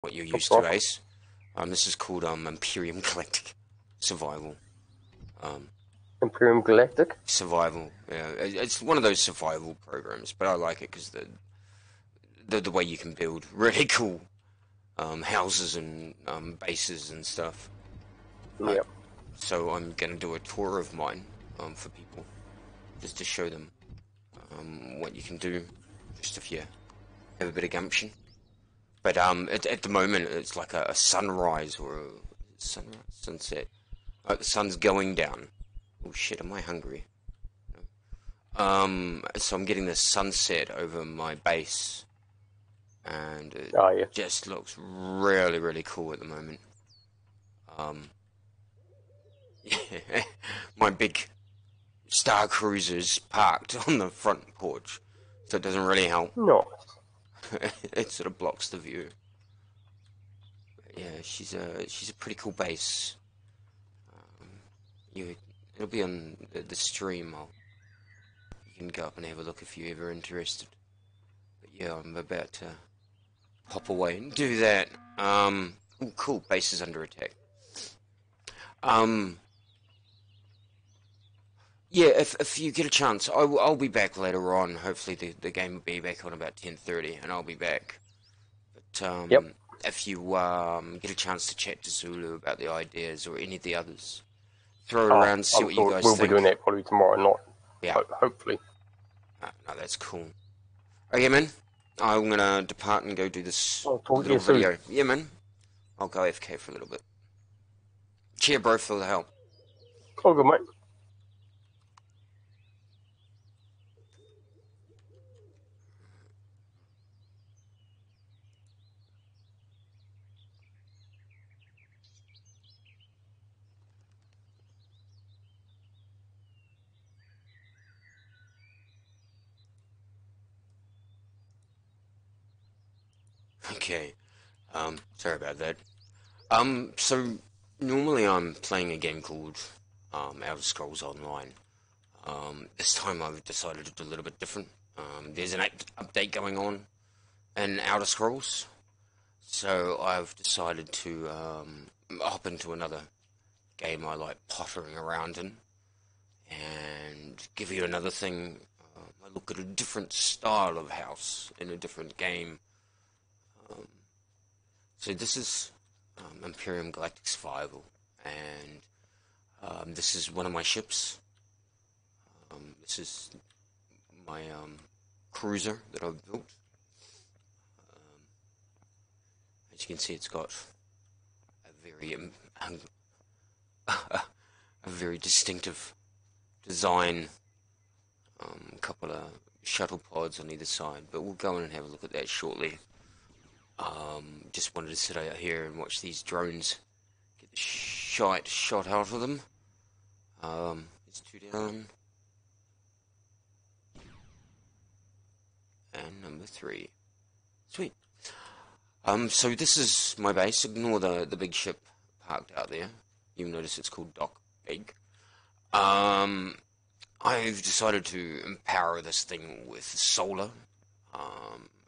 what you're No used to, problem. Ace. This is called Empyrion Galactic Survival. Empyrion Galactic. Survival. Yeah, it's one of those survival programs, but I like it because the way you can build really cool houses and bases and stuff. Yep. So I'm gonna do a tour of mine for people, just to show them what you can do, just if you have a bit of gumption. But at the moment it's like a sunrise or a sunset. Oh, the sun's going down. Oh shit, am I hungry? So I'm getting the sunset over my base, and it Ah, yeah. just looks really, really cool at the moment. Yeah, my big Star Cruiser's parked on the front porch, so it doesn't really help. No. It sort of blocks the view. But yeah, she's a pretty cool base. It'll be on the stream. You can go up and have a look if you're ever interested. But yeah, I'm about to hop away and do that. Ooh, cool. Base is under attack. Um, yeah, if you get a chance, I'll be back later on. Hopefully the game will be back on about 10:30, and I'll be back. But Yep. if you get a chance to chat to Zulu about the ideas or any of the others, throw it Oh, around, see I'm what you sure guys we'll be think. doing that probably tomorrow night. Yeah, Hopefully. no, that's cool. Okay, man. I'm gonna depart and go do this I'll talk to little you soon. video. Yeah, man. I'll go AFK for a little bit. Cheer, bro, for the help. All good, mate. Okay. Sorry about that. So normally I'm playing a game called Elder Scrolls Online. This time I've decided to do a little bit different. There's an update going on in Elder Scrolls, so I've decided to hop into another game I like pottering around in and give you another thing. I look at a different style of house in a different game. So this is Imperium Galactic Survival, and this is one of my ships. This is my cruiser that I've built. As you can see, it's got a very a very distinctive design. A couple of shuttle pods on either side, but we'll go in and have a look at that shortly. Just wanted to sit out here and watch these drones get the shot out of them. It's 2 down. And number 3. Sweet. So this is my base. Ignore the big ship parked out there. You'll notice it's called Dock Big. I've decided to empower this thing with solar,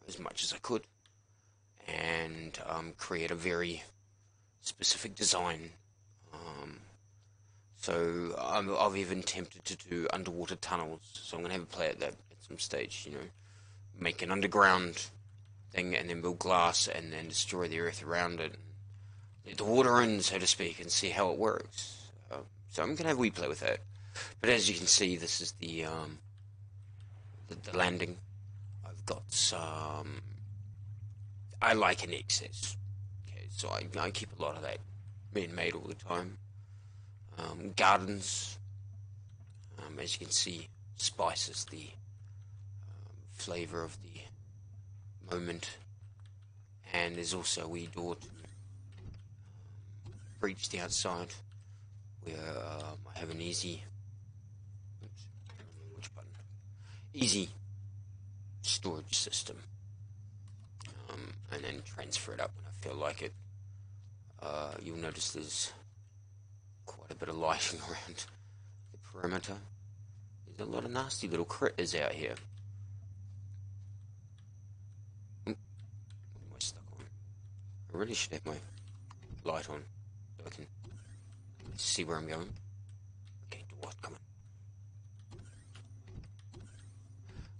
as much as I could, and create a very specific design. So I've even attempted to do underwater tunnels. So I'm gonna have a play at that at some stage. You know, make an underground thing and then build glass and then destroy the earth around it. Let the water in, so to speak, and see how it works. So I'm gonna have a wee play with that. But as you can see, this is the landing. I've got some. I like an excess. Okay, so I keep a lot of that being made all the time. Gardens, as you can see, spices the flavor of the moment, and there's also a wee door to breach the outside, where I have an easy, which button? Easy storage system, and then transfer it up when I feel like it. You'll notice there's quite a bit of lighting around the perimeter. There's a lot of nasty little critters out here. What am I stuck on? I really should have my light on so I can see where I'm going. Okay, what? Come on.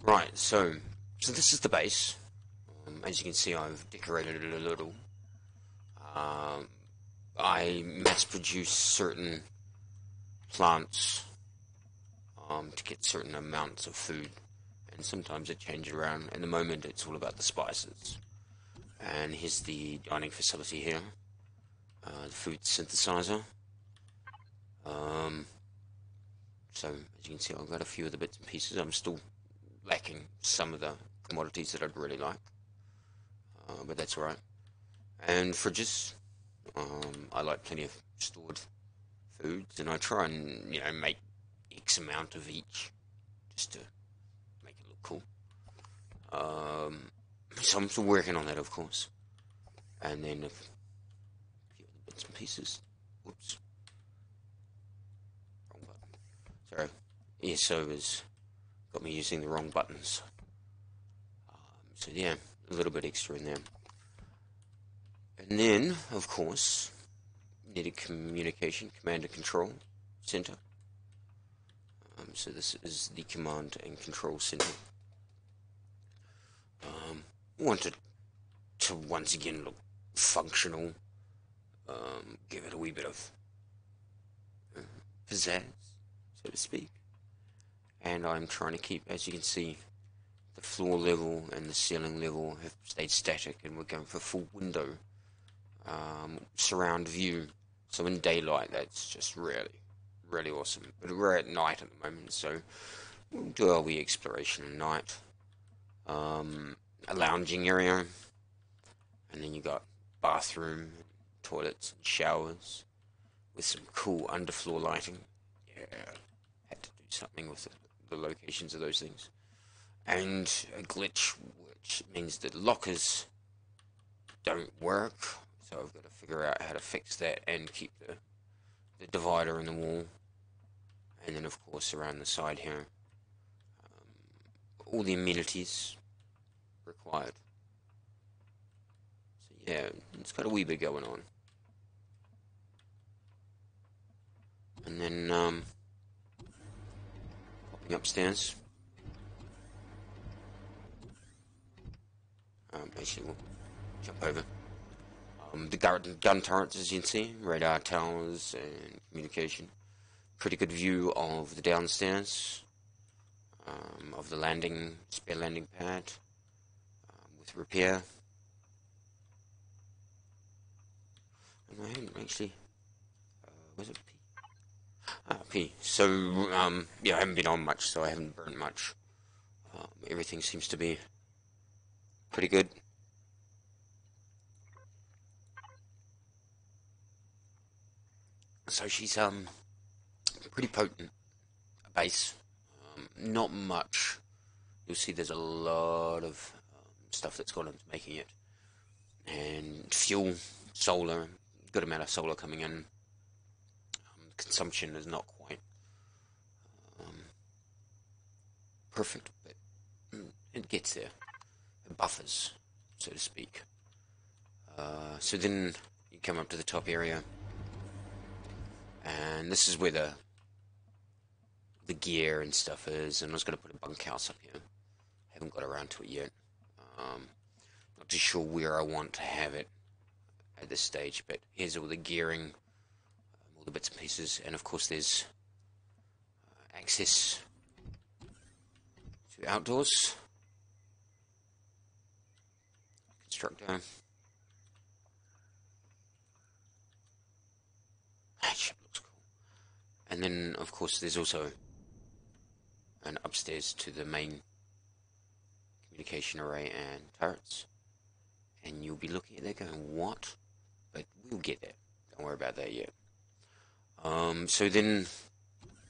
Right, so this is the base. As you can see, I've decorated it a little. I mass-produce certain plants to get certain amounts of food, and sometimes I change it around. At the moment, it's all about the spices. And here's the dining facility here, the food synthesizer. So, as you can see, I've got a few of the bits and pieces. I'm still lacking some of the commodities that I'd really like, but that's alright. And fridges, I like plenty of stored foods, and I try and, make X amount of each, just to make it look cool. So I'm still working on that, of course. And then a few other bits and pieces. Whoops. Wrong button. Sorry. ESO has got me using the wrong buttons. So yeah, a little bit extra in there. And then, of course, needed communication, command and control center. So this is the command and control center. Wanted to once again look functional, give it a wee bit of pizzazz, so to speak. And I'm trying to keep, as you can see, the floor level and the ceiling level have stayed static, and we're going for full window surround view. So in daylight, that's just really awesome. But we're at night at the moment, so we'll do our wee exploration at night. A lounging area, and then you got bathroom, toilets, and showers with some cool underfloor lighting. Yeah, had to do something with the locations of those things. And a glitch, which means that lockers don't work, so I've got to figure out how to fix that and keep the divider in the wall. And then, of course, around the side here, all the amenities required. So yeah, it's got a wee bit going on. And then popping upstairs. Actually, we'll jump over. The gun turrets, as you can see, radar towers and communication. Pretty good view of the downstairs, of the spare landing pad, with repair. And I haven't actually, was it P? Ah, P. So, yeah, I haven't been on much, so I haven't burnt much. Everything seems to be pretty good. So she's, pretty potent base. Not much. You'll see there's a lot of stuff that's gone into making it. And fuel, solar, good amount of solar coming in. Consumption is not quite perfect, but it gets there. It buffers, so to speak. So then you come up to the top area, and this is where the gear and stuff is, and I was going to put a bunkhouse up here. Haven't got around to it yet. Not too sure where I want to have it at this stage, but here's all the gearing, all the bits and pieces, and of course there's access to outdoors. Constructor. That ship looks cool. And then, of course, there's also an upstairs to the main communication array and turrets. And you'll be looking at that going, what? But we'll get there. Don't worry about that yet. So then,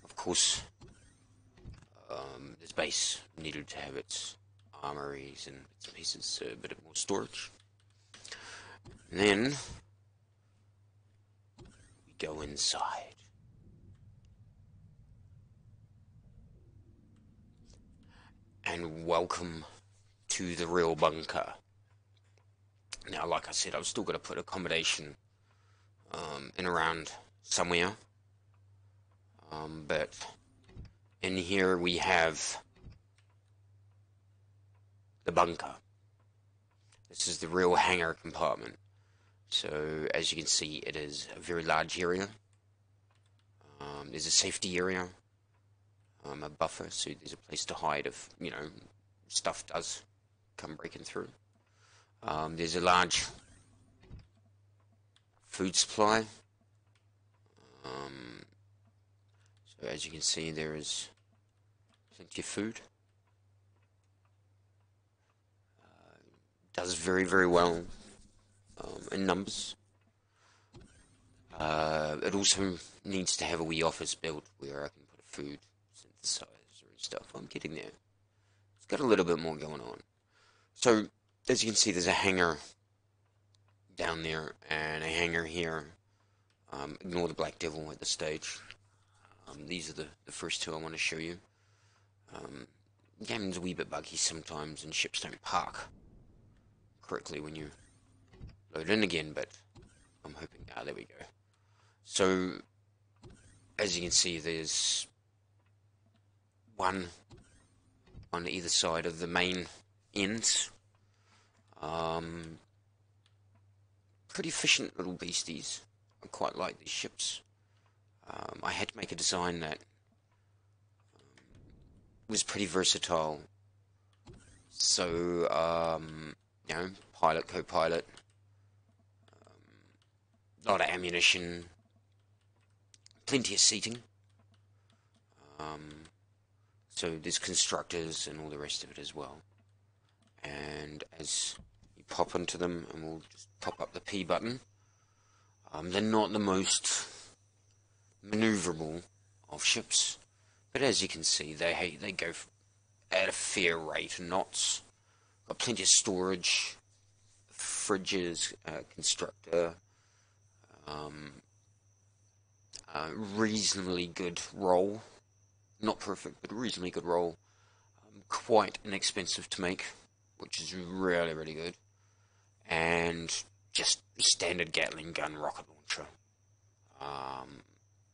of course, this base needed to have its armories and bits and pieces, so a bit more storage. And then we go inside. And welcome to the real bunker. Now, like I said, I've still got to put accommodation in around somewhere. But in here we have the bunker. This is the real hangar compartment. So, as you can see, it is a very large area. There's a safety area, a buffer, so there's a place to hide if, stuff does come breaking through. There's a large food supply. So, as you can see, there is plenty of food. Does very, very well in numbers. It also needs to have a wee office built where I can put a food synthesizer and stuff. I'm getting there. It's got a little bit more going on. So, as you can see, there's a hangar down there and a hangar here. Ignore the Black Devil at this stage. These are the first two I want to show you. The game's a wee bit buggy sometimes and ships don't park correctly when you load in again, but I'm hoping, there we go. So, as you can see, there's one on either side of the main ends. Pretty efficient little beasties. I quite like these ships. I had to make a design that was pretty versatile. So, pilot, co-pilot, a lot of ammunition, plenty of seating. So there's constructors and all the rest of it as well. And as you pop into them, and we'll just pop up the P button, they're not the most maneuverable of ships, but as you can see, they go at a fair rate of knots. Got plenty of storage, fridges, constructor, reasonably good roll. Not perfect, but reasonably good roll. Quite inexpensive to make, which is really, really good. And just standard Gatling gun rocket launcher.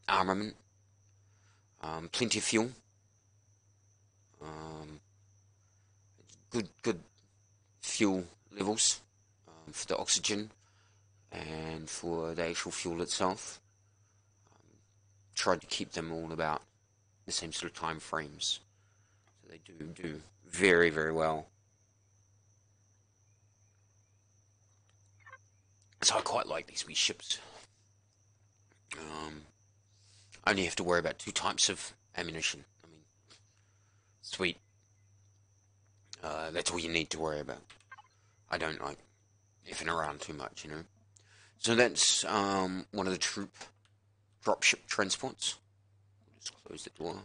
Armament. Plenty of fuel. Good fuel levels for the oxygen and for the actual fuel itself. Tried to keep them all about the same sort of time frames, so they do very, very well. So I quite like these wee ships. I only have to worry about 2 types of ammunition. I mean, sweet. That's all you need to worry about. I don't like effing around too much, So that's one of the troop dropship transports. We'll just close the door.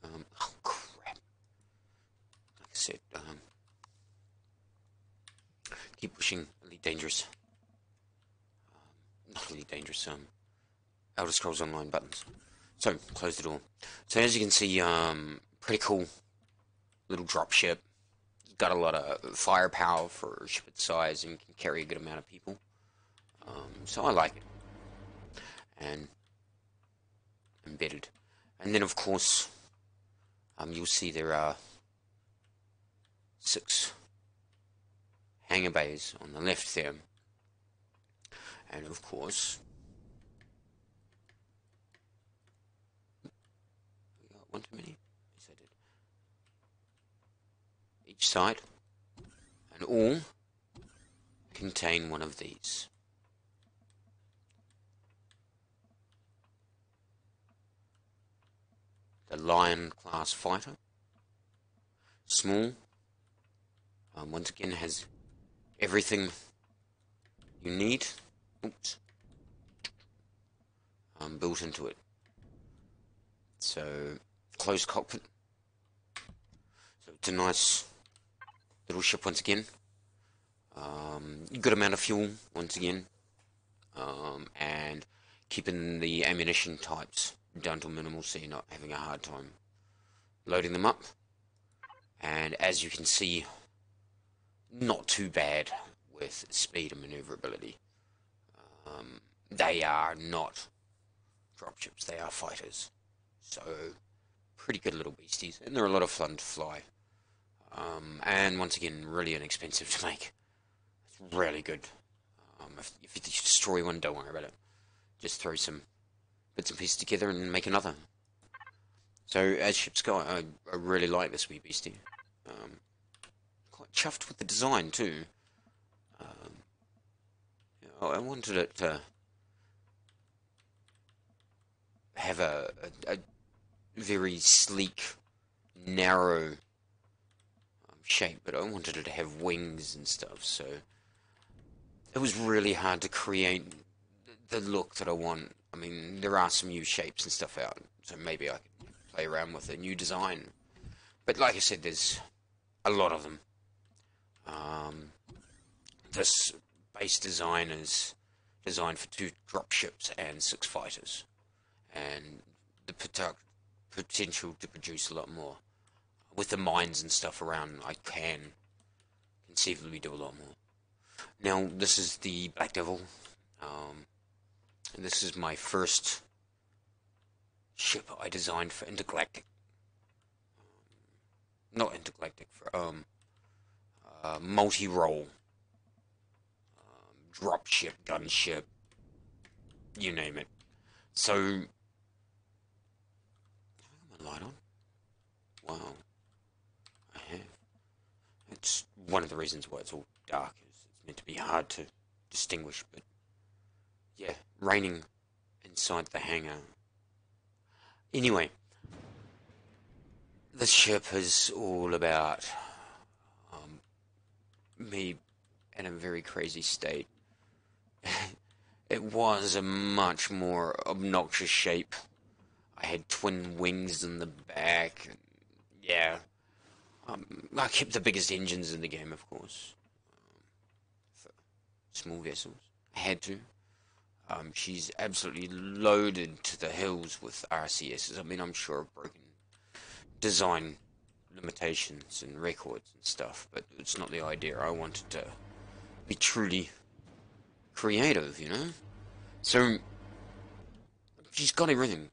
Oh crap! Like I said, keep pushing Elite Dangerous. Not Elite Dangerous. Elder Scrolls Online buttons. So close the door. So as you can see, pretty cool little dropship. Got a lot of firepower for a ship its size and can carry a good amount of people. So I like it. And embedded. And then of course, you'll see there are 6 hangar bays on the left there. And of course, we got one too many. Yes, I did. Each side, and all contain one of these. The Lion class fighter. Small. Once again has everything you need. Oops. Built into it. So, closed cockpit. So it's a nice little ship once again. Good amount of fuel once again. And keeping the ammunition types down to minimal so you're not having a hard time loading them up. And as you can see not too bad with speed and maneuverability. They are not dropships, they are fighters. So, pretty good little beasties, and they're a lot of fun to fly. And once again, really inexpensive to make. It's really good. If you destroy one, don't worry about it. Just throw some bits and pieces together and make another. So, as ships go, I really like this wee beastie. Quite chuffed with the design, too. I wanted it to have a very sleek, narrow shape, but I wanted it to have wings and stuff, so it was really hard to create the look that I want. I mean, there are some new shapes and stuff out, so maybe I could play around with a new design. But like I said, there's a lot of them. This base design is designed for 2 dropships and 6 fighters, and the potential to produce a lot more. With the mines and stuff around, I can conceivably do a lot more. Now, this is the Black Devil. And this is my first ship I designed for Intergalactic. Not Intergalactic, for multi-role. Dropship, gunship, you name it. So, have I got my light on? Wow, I have. It's one of the reasons why it's all dark. It's meant to be hard to distinguish, but yeah, raining inside the hangar. Anyway, this ship is all about me in a very crazy state. It was a much more obnoxious shape. I had twin wings in the back. And yeah, I kept the biggest engines in the game, of course, for small vessels. I had to. She's absolutely loaded to the hills with RCSs. I mean, I'm sure I've broken design limitations and records and stuff, but it's not the idea. I wanted to be truly creative, you know? So, she's got everything.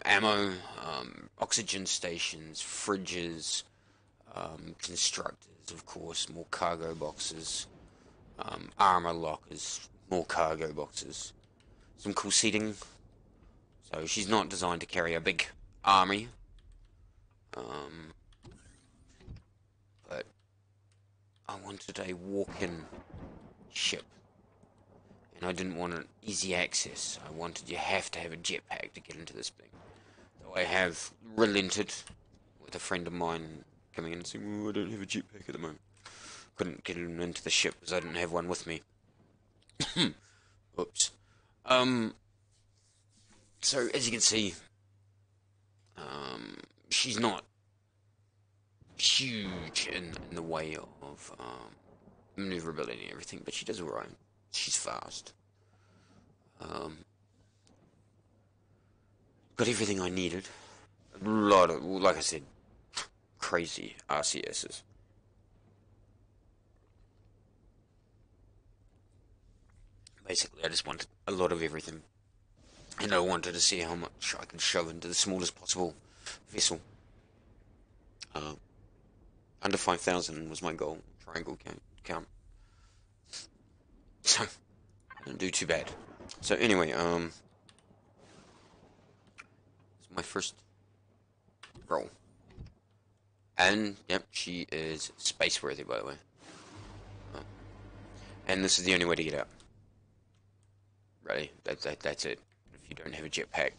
Ammo, oxygen stations, fridges, constructors, of course, more cargo boxes, armor lockers, more cargo boxes, some cool seating. So she's not designed to carry a big army, but I wanted a walk-in ship, and I didn't want an easy access. I wanted you have to have a jetpack to get into this thing. So I have relented with a friend of mine coming in and saying, "Oh, I don't have a jetpack at the moment." Couldn't get him into the ship because I didn't have one with me. Oops. So as you can see, she's not huge in the way of maneuverability and everything, but she does alright. She's fast. Got everything I needed. A lot of, like I said, crazy RCSs. Basically, I just wanted a lot of everything. And I wanted to see how much I could shove into the smallest possible vessel. Under 5,000 was my goal. Triangle count. So, I didn't do too bad. So anyway, it's my first roll. And, yep, she is space-worthy, by the way. And this is the only way to get out. Really, that's it. If you don't have a jetpack,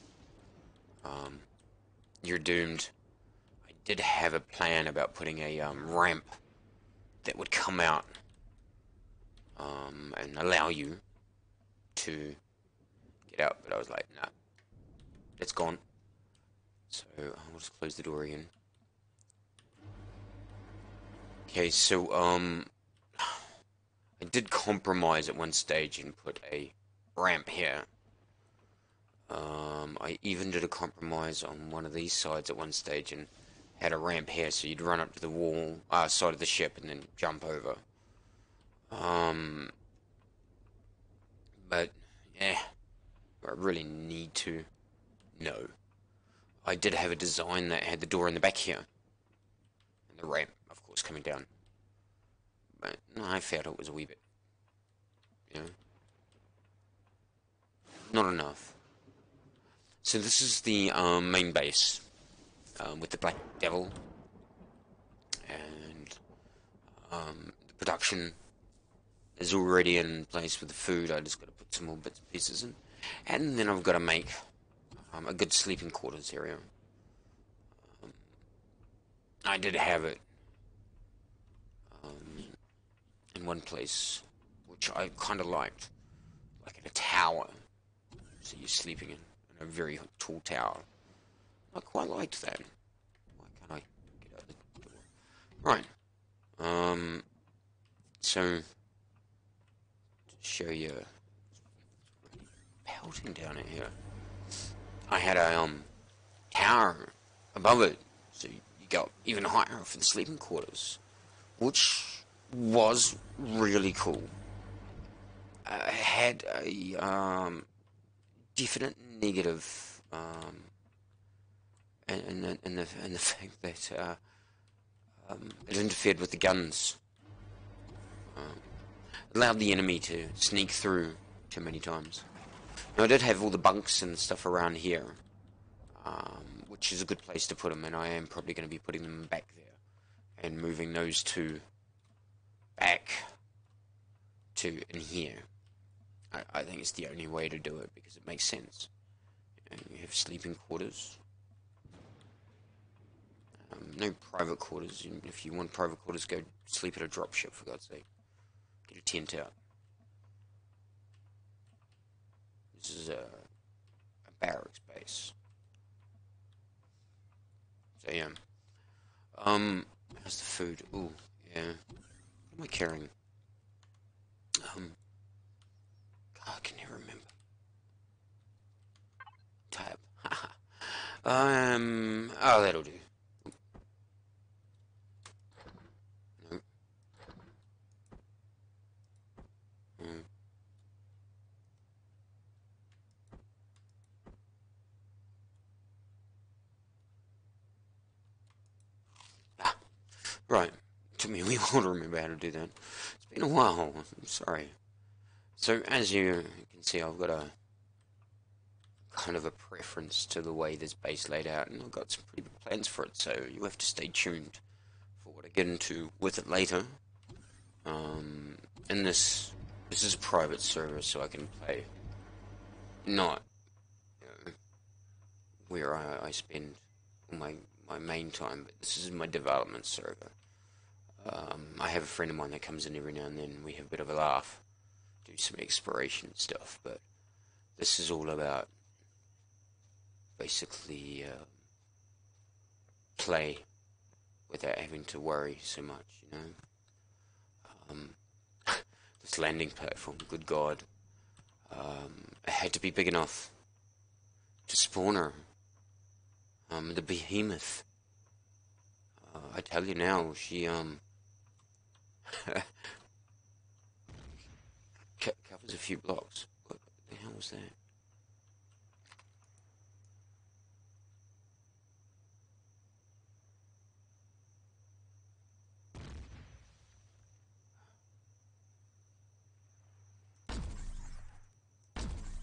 you're doomed. I did have a plan about putting a ramp that would come out and allow you to get out, but I was like, nah, it's gone. So I'll just close the door again. Okay, so I did compromise at one stage and put a ramp here. I even did a compromise on one of these sides at one stage and had a ramp here, so you'd run up to the wall, side of the ship, and then jump over. But yeah, I really need to know. I did have a design that had the door in the back here, and the ramp, of course, coming down. But no, I felt it was a wee bit, you know, not enough. So this is the main base with the Black Devil, and the production is already in place with the food. I just got to put some more bits and pieces in, and then I've got to make a good sleeping quarters area. I did have it in one place, which I kind of liked, like in a tower. So you're sleeping in a very tall tower. I quite liked that. Why can't I get out the door? Right. So to show you, pelting down in here. I had a tower above it, so you go even higher for the sleeping quarters, which was really cool. I had a definite negative, and the fact that it interfered with the guns. Allowed the enemy to sneak through too many times. Now I did have all the bunks and stuff around here, which is a good place to put them, and I am probably going to be putting them back there and moving those two back to in here. I think it's the only way to do it because it makes sense. You have sleeping quarters. No private quarters. If you want private quarters, go sleep at a dropship, for God's sake. Get a tent out. This is a barracks base. So yeah. How's the food? Ooh, yeah. What am I carrying? God, I can never remember. Tab. Oh, that'll do. No. Ah, right. Took me a wee while to remember how to do that. It's been a while. I'm sorry. So, as you can see, I've got a kind of a preference to the way this base laid out, and I've got some pretty big plans for it, so you have to stay tuned for what I get into with it later. And this is a private server, so I can play not where I spend my main time, but this is my development server. I have a friend of mine that comes in every now and then, we have a bit of a laugh, do some exploration stuff, but this is all about basically play without having to worry so much, you know. This landing platform, good God, it had to be big enough to spawn her. The behemoth. I tell you now, she covers a few blocks. What the hell was that?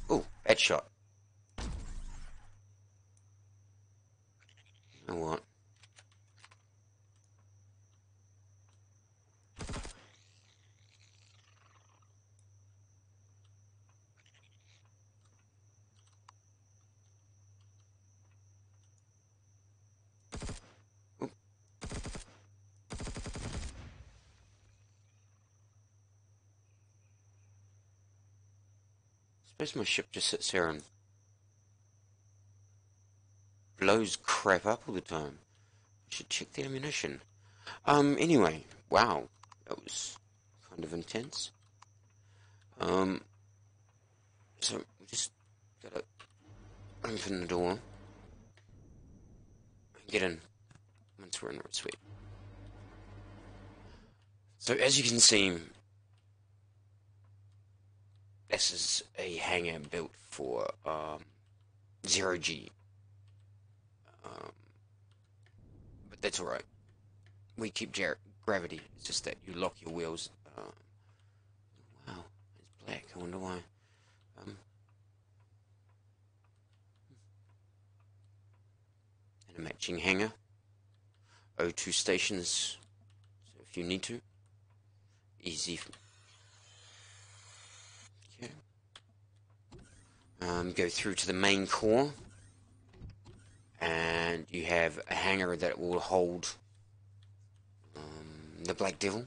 Oh, bad shot. You know what? Oh, suppose my ship just sits here and blows crap up all the time. I should check the ammunition. Anyway, wow, that was kind of intense. So we just gotta open the door and get in. I'm once we're in Red Suite. So as you can see, this is a hangar built for 0G. But that's alright. We keep gravity. It's just that you lock your wheels. Wow, it's black. I wonder why. And a matching hangar. O2 stations. So if you need to. Easy. Okay. Go through to the main core. And you have a hangar that will hold the Black Devil.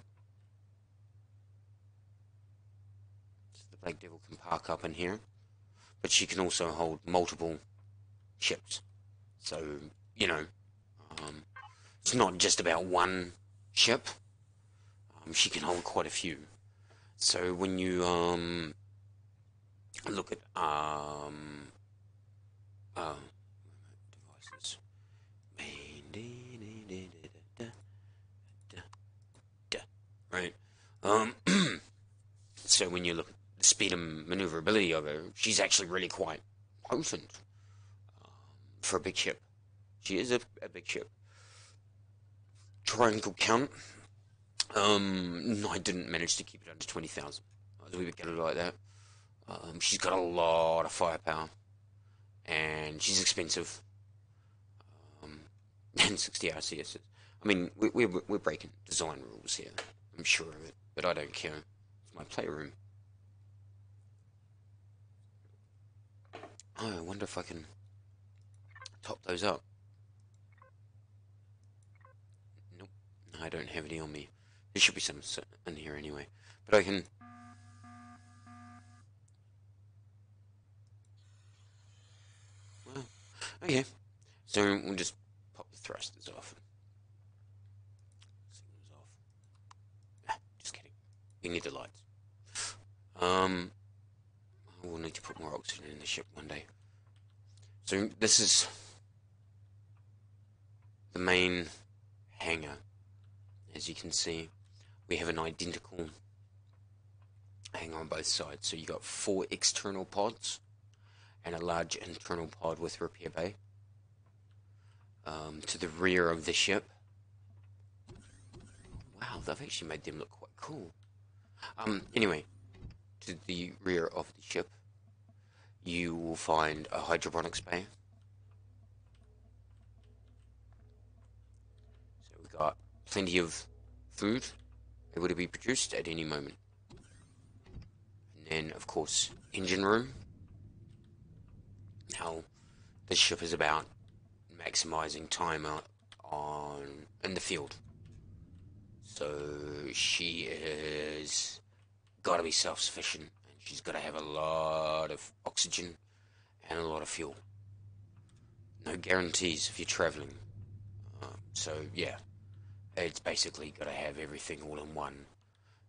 So the Black Devil can park up in here, but she can also hold multiple ships. So, you know, it's not just about one ship. She can hold quite a few. So when you look at devices, right? So when you look at the speed and maneuverability of her, she's actually really quite potent for a big ship. She is a big ship. Triangle count. I didn't manage to keep it under 20,000. We would get it like that. She's got a lot of firepower, and she's expensive. And 60 RCS. I mean, we're breaking design rules here. I'm sure of it, but I don't care. It's my playroom. Oh, I wonder if I can top those up. Nope, I don't have any on me. There should be some in here anyway, but I can. Well, okay. So we'll just pop the thrusters off. Signals off. Just kidding. We need the lights. We'll need to put more oxygen in the ship one day. So this is the main hangar. As you can see, we have an identical hangar on both sides. So you got 4 external pods and a large internal pod with repair bay. To the rear of the ship. Wow, they've actually made them look quite cool. Anyway, to the rear of the ship, you will find a hydroponics bay. So we've got plenty of food able to be produced at any moment. And then, of course, engine room. Now, this ship is about maximizing time in the field. So she is got to be self-sufficient, and she's got to have a lot of oxygen and a lot of fuel. No guarantees if you're traveling. So yeah, it's basically got to have everything all in one.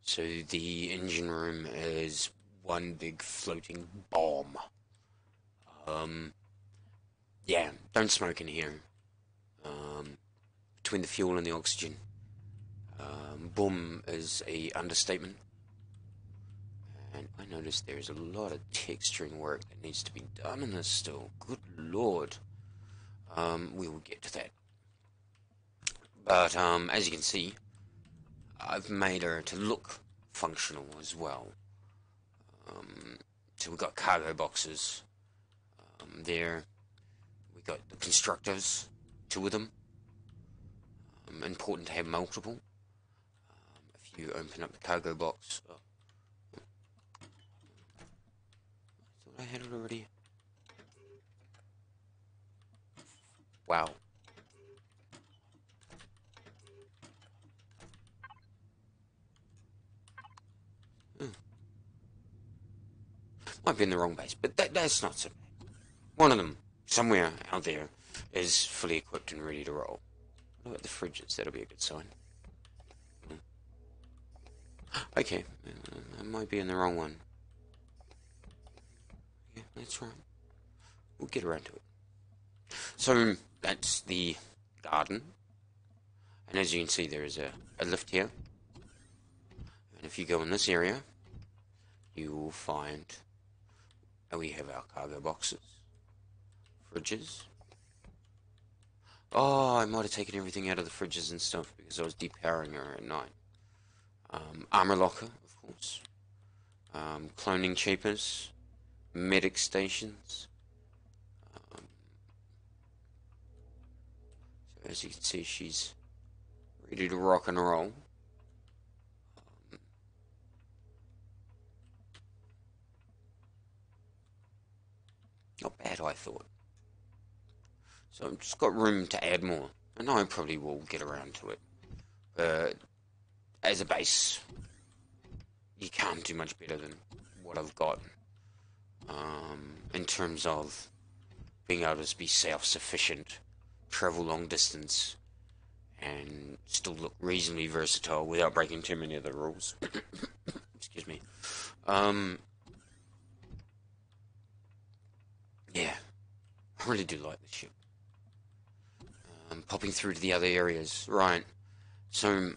So the engine room is one big floating bomb. Yeah, don't smoke in here. Between the fuel and the oxygen. Boom is a understatement. And I noticed there's a lot of texturing work that needs to be done in this still. Good lord. We will get to that. But as you can see, I've made her to look functional as well. So we've got cargo boxes there. We've got the constructors, 2 of them. Important to have multiple. If you open up the cargo box, I thought I had it already. Wow. Might be in the wrong base, but that's not so bad. One of them, somewhere out there, is fully equipped and ready to roll. What about the fridges? That'll be a good sign. Okay, I might be in the wrong one. Yeah, that's right. We'll get around to it. So, that's the garden. And as you can see, there is a lift here. And if you go in this area, you will find we have our cargo boxes, fridges. Oh, I might have taken everything out of the fridges and stuff because I was depowering her at night. Armor locker, of course. Cloning chambers, medic stations. So as you can see, she's ready to rock and roll. Not bad, I thought. So I've just got room to add more, and I probably will get around to it. But as a base, you can't do much better than what I've got. In terms of being able to be self-sufficient, travel long distance, and still look reasonably versatile without breaking too many of the rules. Excuse me. Yeah, I really do like this ship. Popping through to the other areas, right? So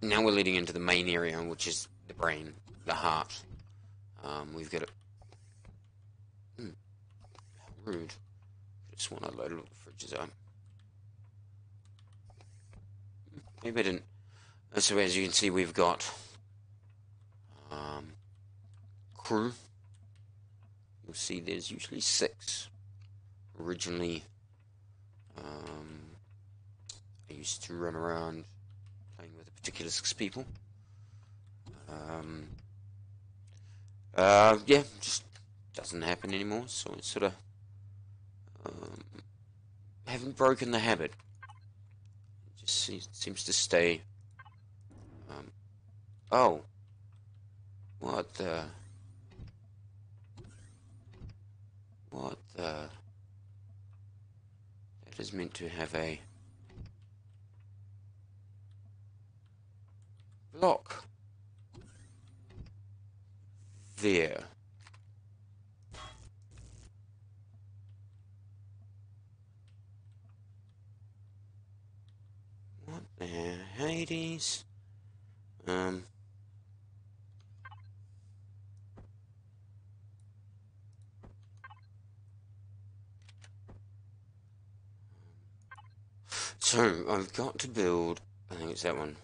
now we're leading into the main area, which is the brain, the heart. We've got it. Rude. Just want to load all the fridges up. Maybe I didn't. So as you can see, we've got crew. You'll see there's usually 6. Originally, I used to run around playing with a particular 6 people. Yeah, just doesn't happen anymore, so it's sort of haven't broken the habit. It just seems to stay. Oh, what the? What the? That is meant to have a block there. What the Hades? So I've got to build. I think it's that one.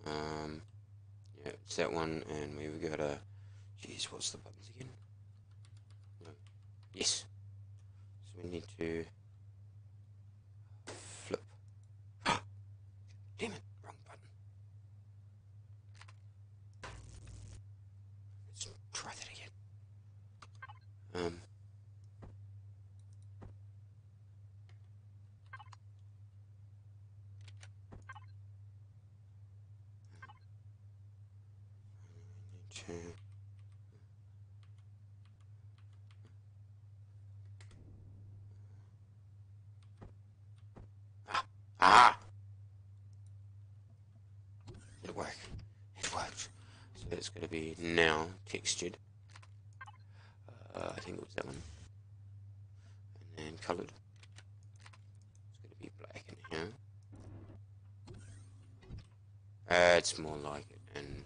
Yeah, it's that one, and we've got a. Jeez, what's the buttons again? No. Yes. So we need to flip. Damn it, wrong button. Let's try that again. To ah! Did it work? It worked. So it's going to be now textured. I think it was that one. And then coloured. It's going to be black in here. It's more like it. And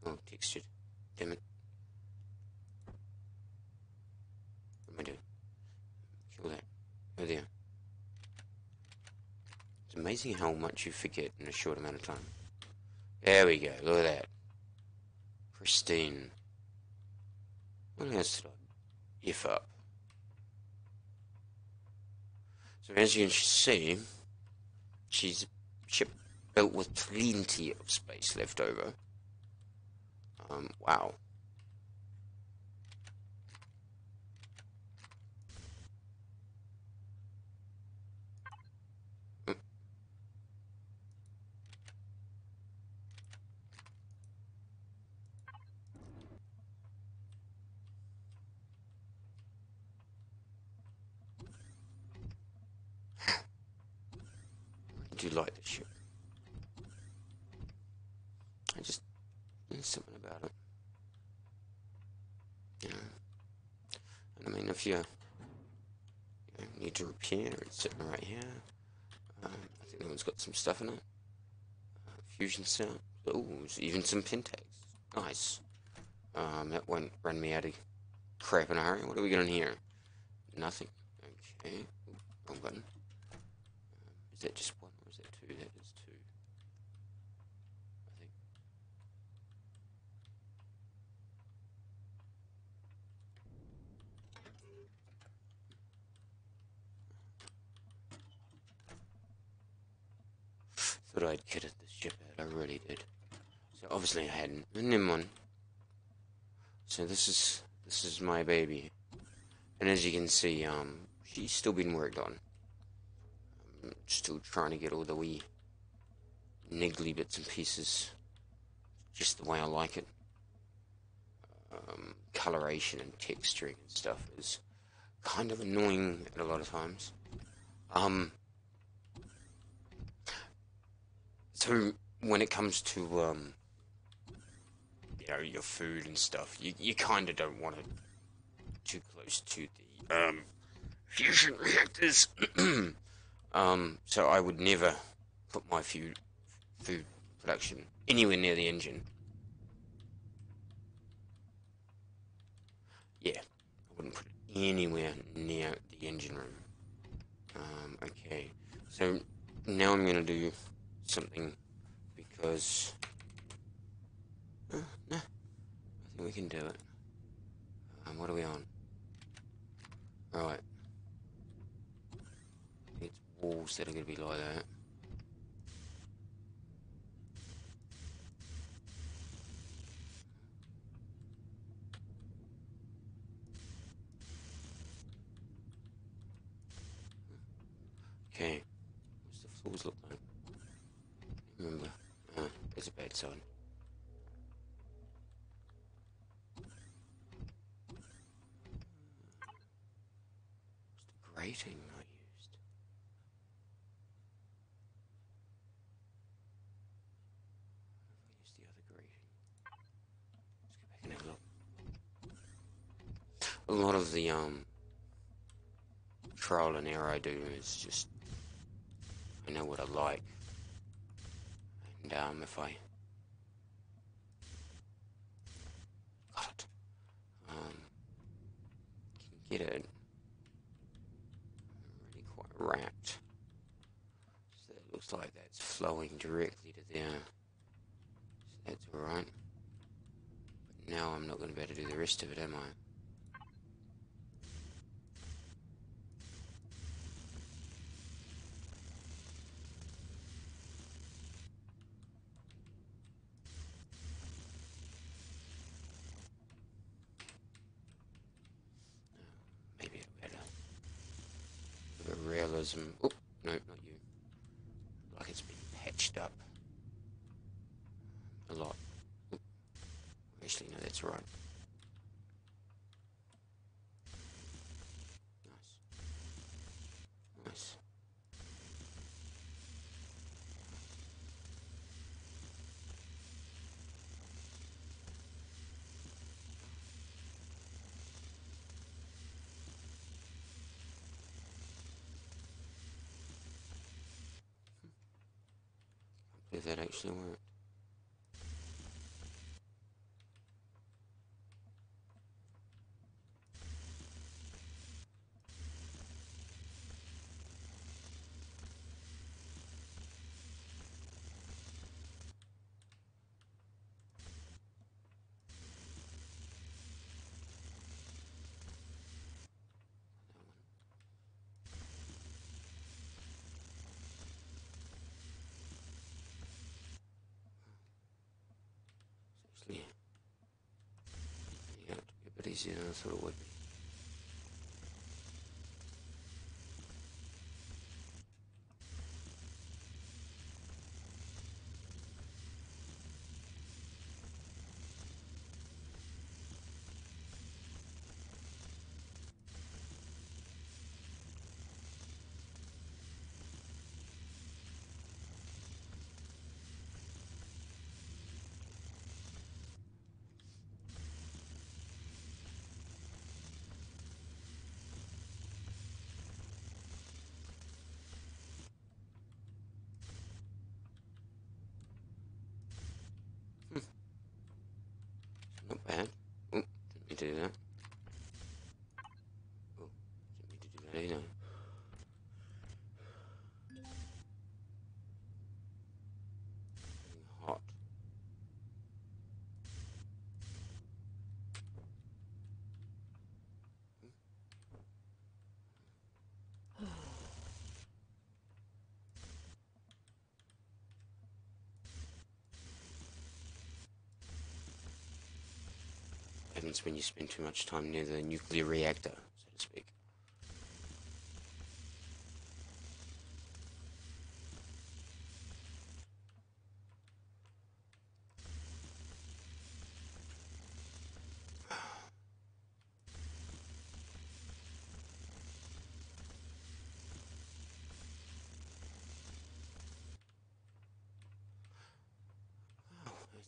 oh, textured. Damn it. What am I doing? Kill that. Oh, there. It's amazing how much you forget in a short amount of time. There we go. Look at that. Pristine. What else did I F up? So as you can see, she's a ship built with plenty of space left over. Wow. I do like this ship. There's something about it. Yeah. And I mean, if you need to repair. It's sitting right here. I think that one's got some stuff in it. Fusion cell. Oh, even some pentags. Nice. That won't run me out of crap in a hurry. What are we got in here? Nothing. Okay. Ooh, wrong button. Is that just one or is that two? That is two. I think. Thought I'd kitted this ship out. I really did. So obviously I hadn't. And then one. So this is my baby. And as you can see, she's still been worked on. I'm still trying to get all the wee niggly bits and pieces just the way I like it. Coloration and texturing and stuff is kind of annoying at a lot of times. So when it comes to your food and stuff, you kind of don't want it too close to the fusion reactors. So I would never put my food production anywhere near the engine. Yeah, I wouldn't put it anywhere near the engine room. Okay, so now I'm gonna do something because no, I think we can do it. What are we on? Right, it's walls that are gonna be like that. Okay, what's the floors look like? Remember, there's a bad sign. Grating I used. I used the other grating. Let's go back and have a look. A lot of the trial and error I do is just I know what I like, and if I got can get it really quite wrapped, so it looks like that's flowing directly to there. So that's alright. But now I'm not going to be able to do the rest of it, am I? Maybe it'll be a bit of realism. Oh, no, not you. Like it's been patched up a lot. Oop. Actually, no, that's right. Nice. Nice. If that actually worked. Actually, yeah, a bit easier than I thought it would be. Not bad. Oh, didn't mean to do that. Oh, didn't mean to do that either. Getting hot. Happens when you spend too much time near the nuclear reactor, so to speak.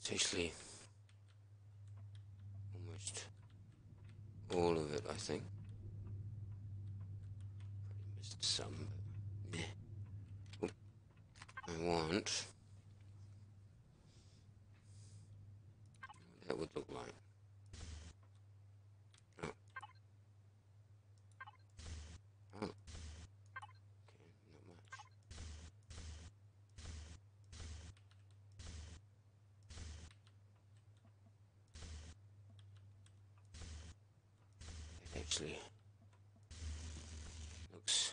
It's actually almost all of it, I think. Probably missed some, but meh. Oh, I want what that would look like. Oh, oh, okay, not much. It actually looks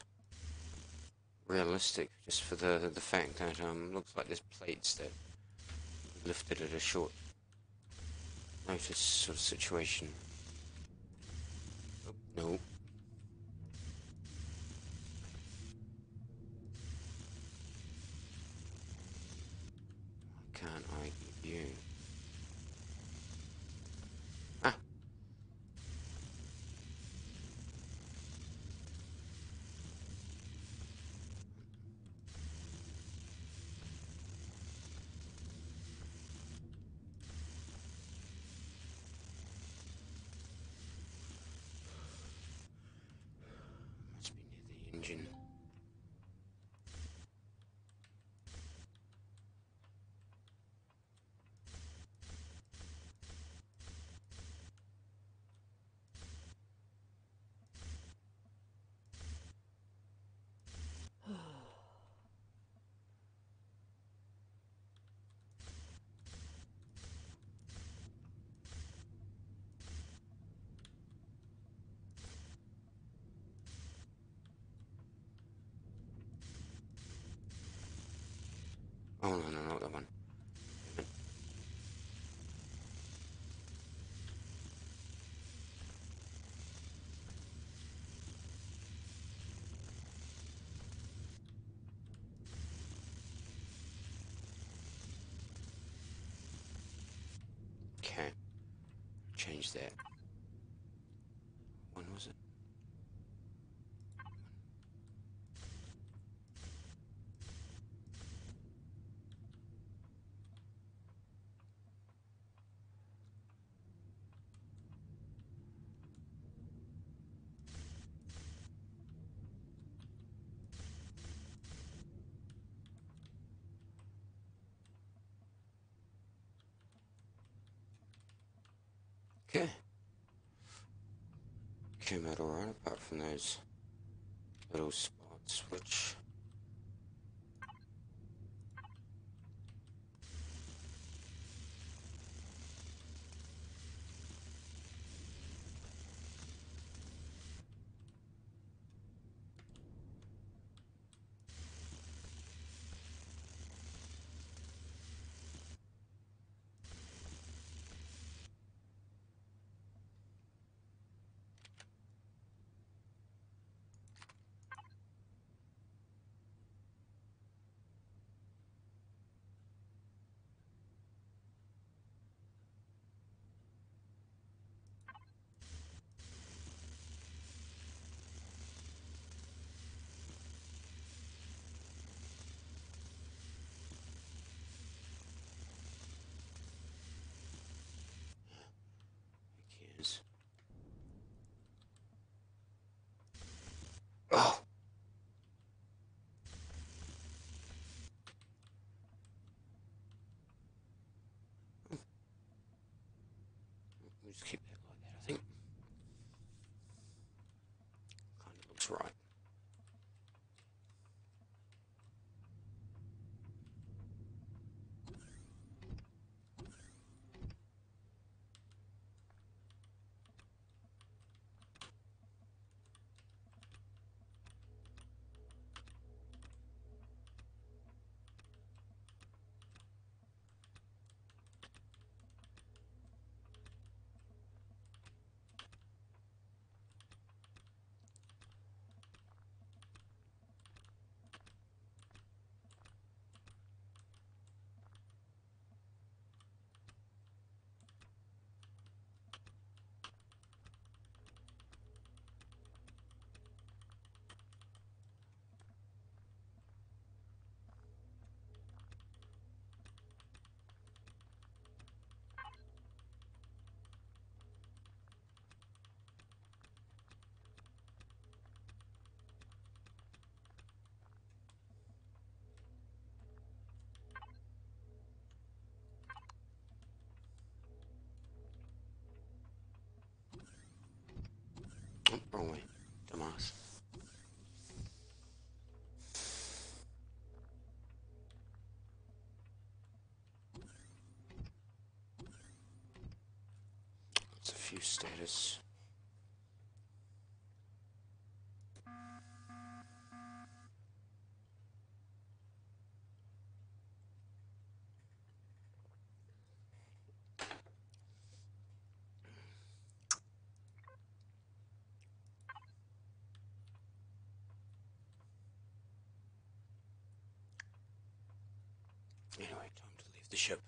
realistic, just for the fact that looks like there's plates that lifted at a short notice sort of situation. Oh, no. Why can't I give you? Ah, must be near the engine. Oh, no, no, not that one. Okay, change that. When was it? Okay. Came out alright, apart from those little spots, which... we'll just keep that like that, I think. Kind of looks right. Oh, wrong way. Dumbass. It's a few status. Anyway, time to leave the ship.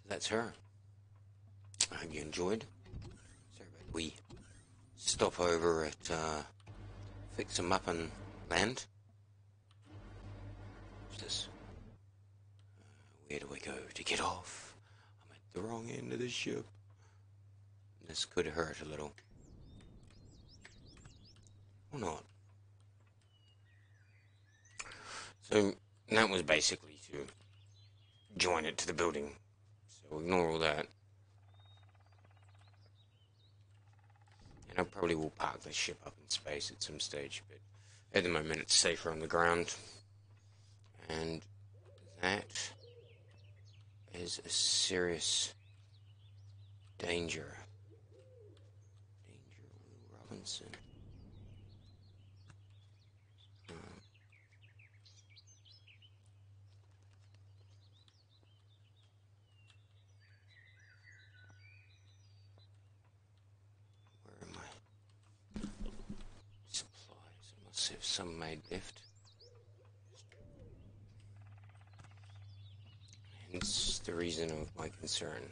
So that's her. I hope you enjoyed. Sorry about the wee stop over at fix them up and land. What's this? Where do I go to get off? I'm at the wrong end of the ship. This could hurt a little. Or not. So that was basically to join it to the building. So ignore all that. And I probably will park the ship up in space at some stage, but at the moment it's safer on the ground. And that is a serious danger. Danger, Will Robinson. Where am I? Supplies. I must have some made left. Hence the reason of my concern.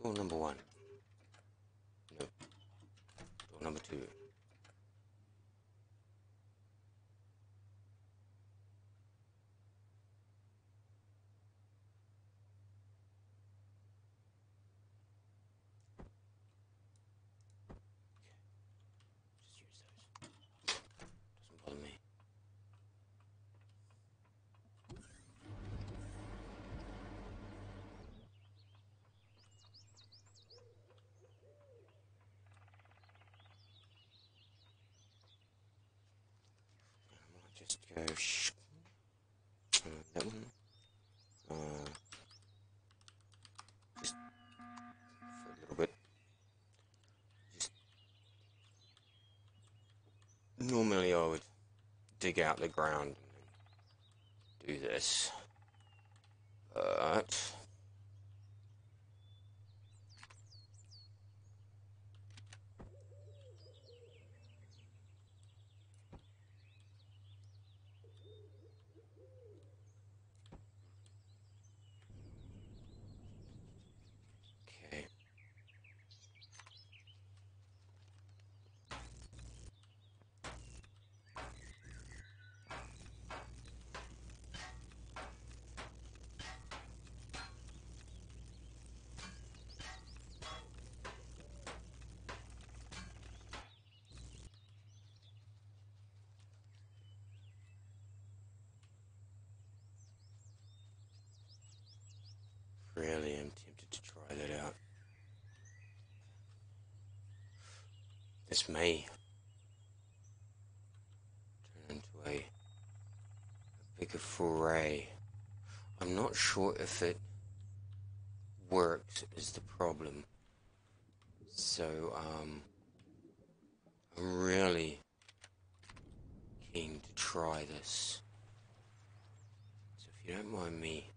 Door number 1. No. Door number 2. Just use those. Doesn't bother me. I might just go that one. Just for a little bit. Just normally I would dig out the ground and do this, but okay. this may turn into a bigger foray. I'm not sure if it works is the problem. So, I'm really keen to try this. So if you don't mind me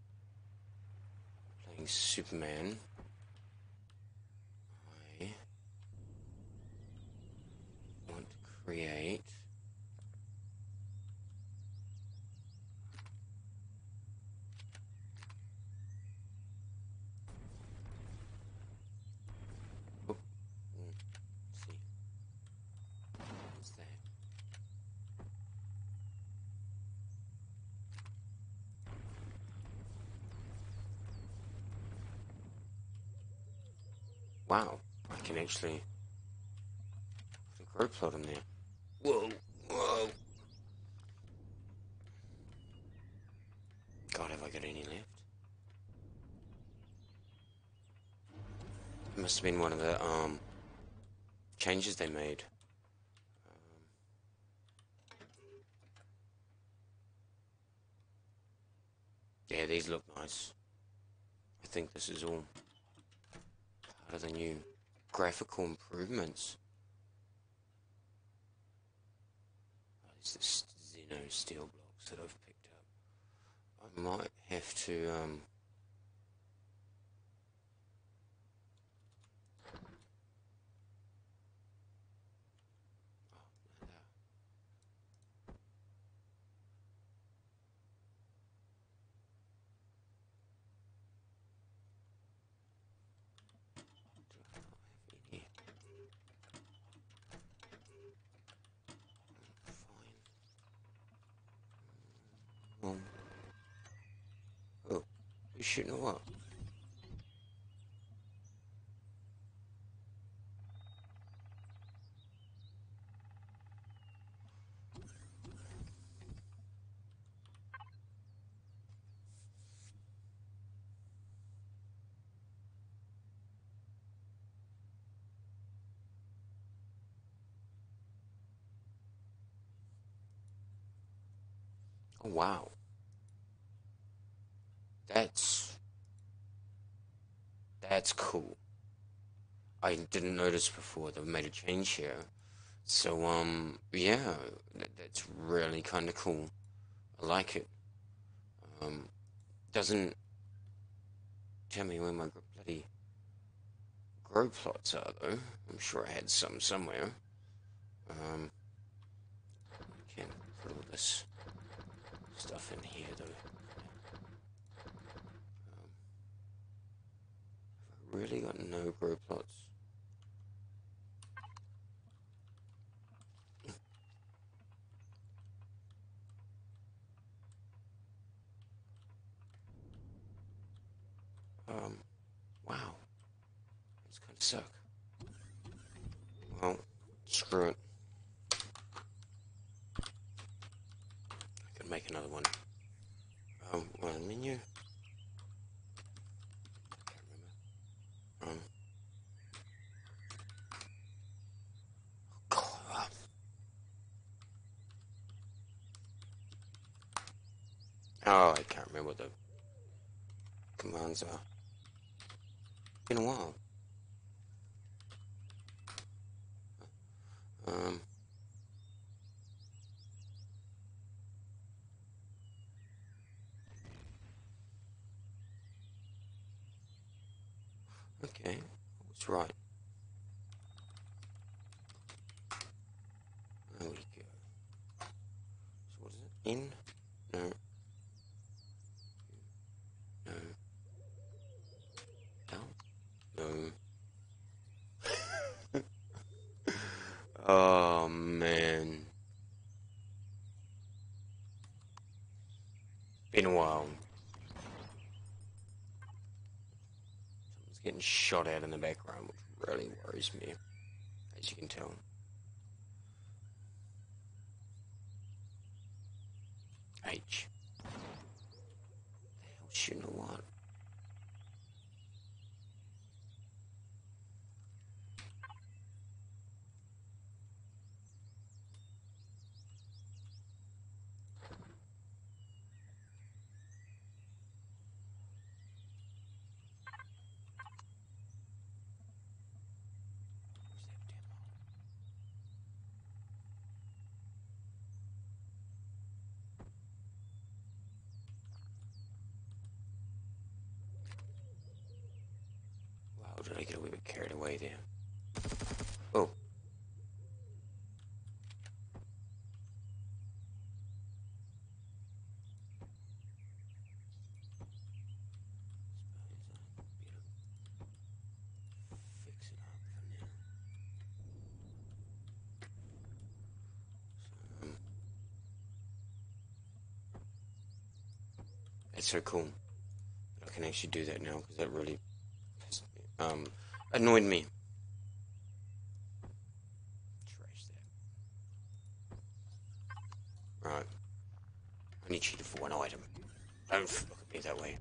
playing Superman, I want to create see, what's that? Wow, I can actually put a grow plot in there. Whoa, whoa. God, have I got any left? It must have been one of the changes they made. Yeah, these look nice. I think this is all part of the new graphical improvements. Oh, there's this Xeno steel blocks that I've picked up. I might have to fine. Oh, you shooting or what? Oh wow, that's that's cool. I didn't notice before they've made a change here. So yeah, that's really kind of cool. I like it. Um, doesn't tell me where my bloody grow plots are though. I'm sure I had some somewhere. Um, can't put all this stuff in here though. I've really got no grow plots. Wow, it's kind of suck. Well, screw it. I could make another one. One menu. Can't remember. God. Oh, I can't remember what the commands are. Been a while. Um, okay, what's right? There we go. So what is it? In? No. No. Out? No. Oh, man. Been a while. Someone's getting shot at in the background, which really worries me, as you can tell. H. The hell shooting at what? get a wee bit carried away there. Oh. Fix it up for now. That's so cool. I can actually do that now because that really annoyed me. Trash that. Right. I need cheated for one item. Don't look at me that way.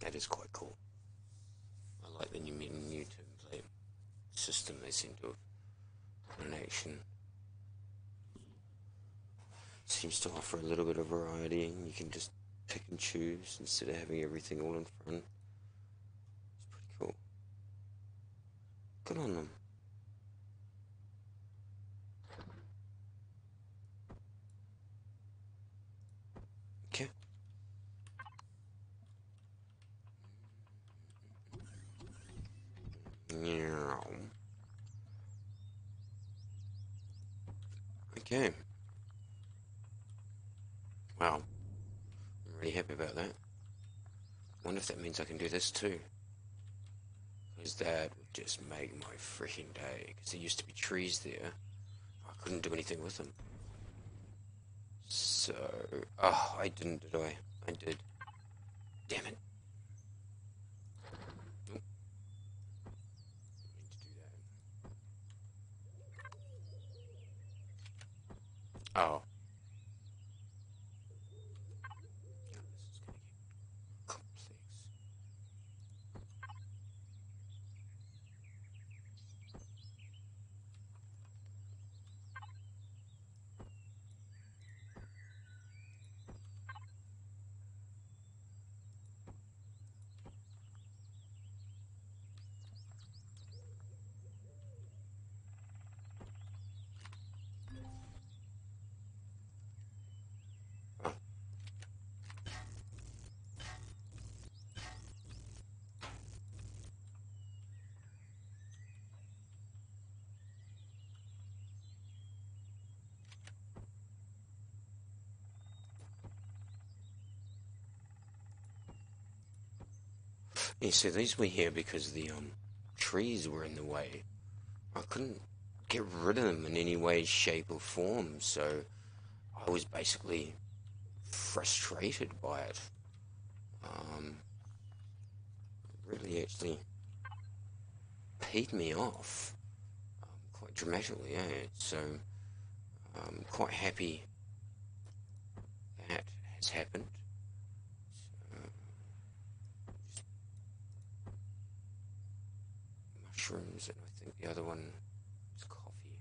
That is quite cool. I like the new template system they seem to have put in action. Seems to offer a little bit of variety, and you can just pick and choose instead of having everything all in front. It's pretty cool. Good on them. Okay. Okay. Wow. I'm really happy about that. Wonder if that means I can do this too. Because that would just make my freaking day. Because there used to be trees there. I couldn't do anything with them. So... Oh, I didn't, did I? I did. Damn it. Nope. Need to do that. Oh. Yeah, this is gonna get complex. Oh. You see, these were here because the trees were in the way. I couldn't get rid of them in any way, shape, or form, so I was basically frustrated by it. Really actually peed me off quite dramatically, eh? So I'm quite happy that has happened. So, mushrooms, and I think the other one is coffee.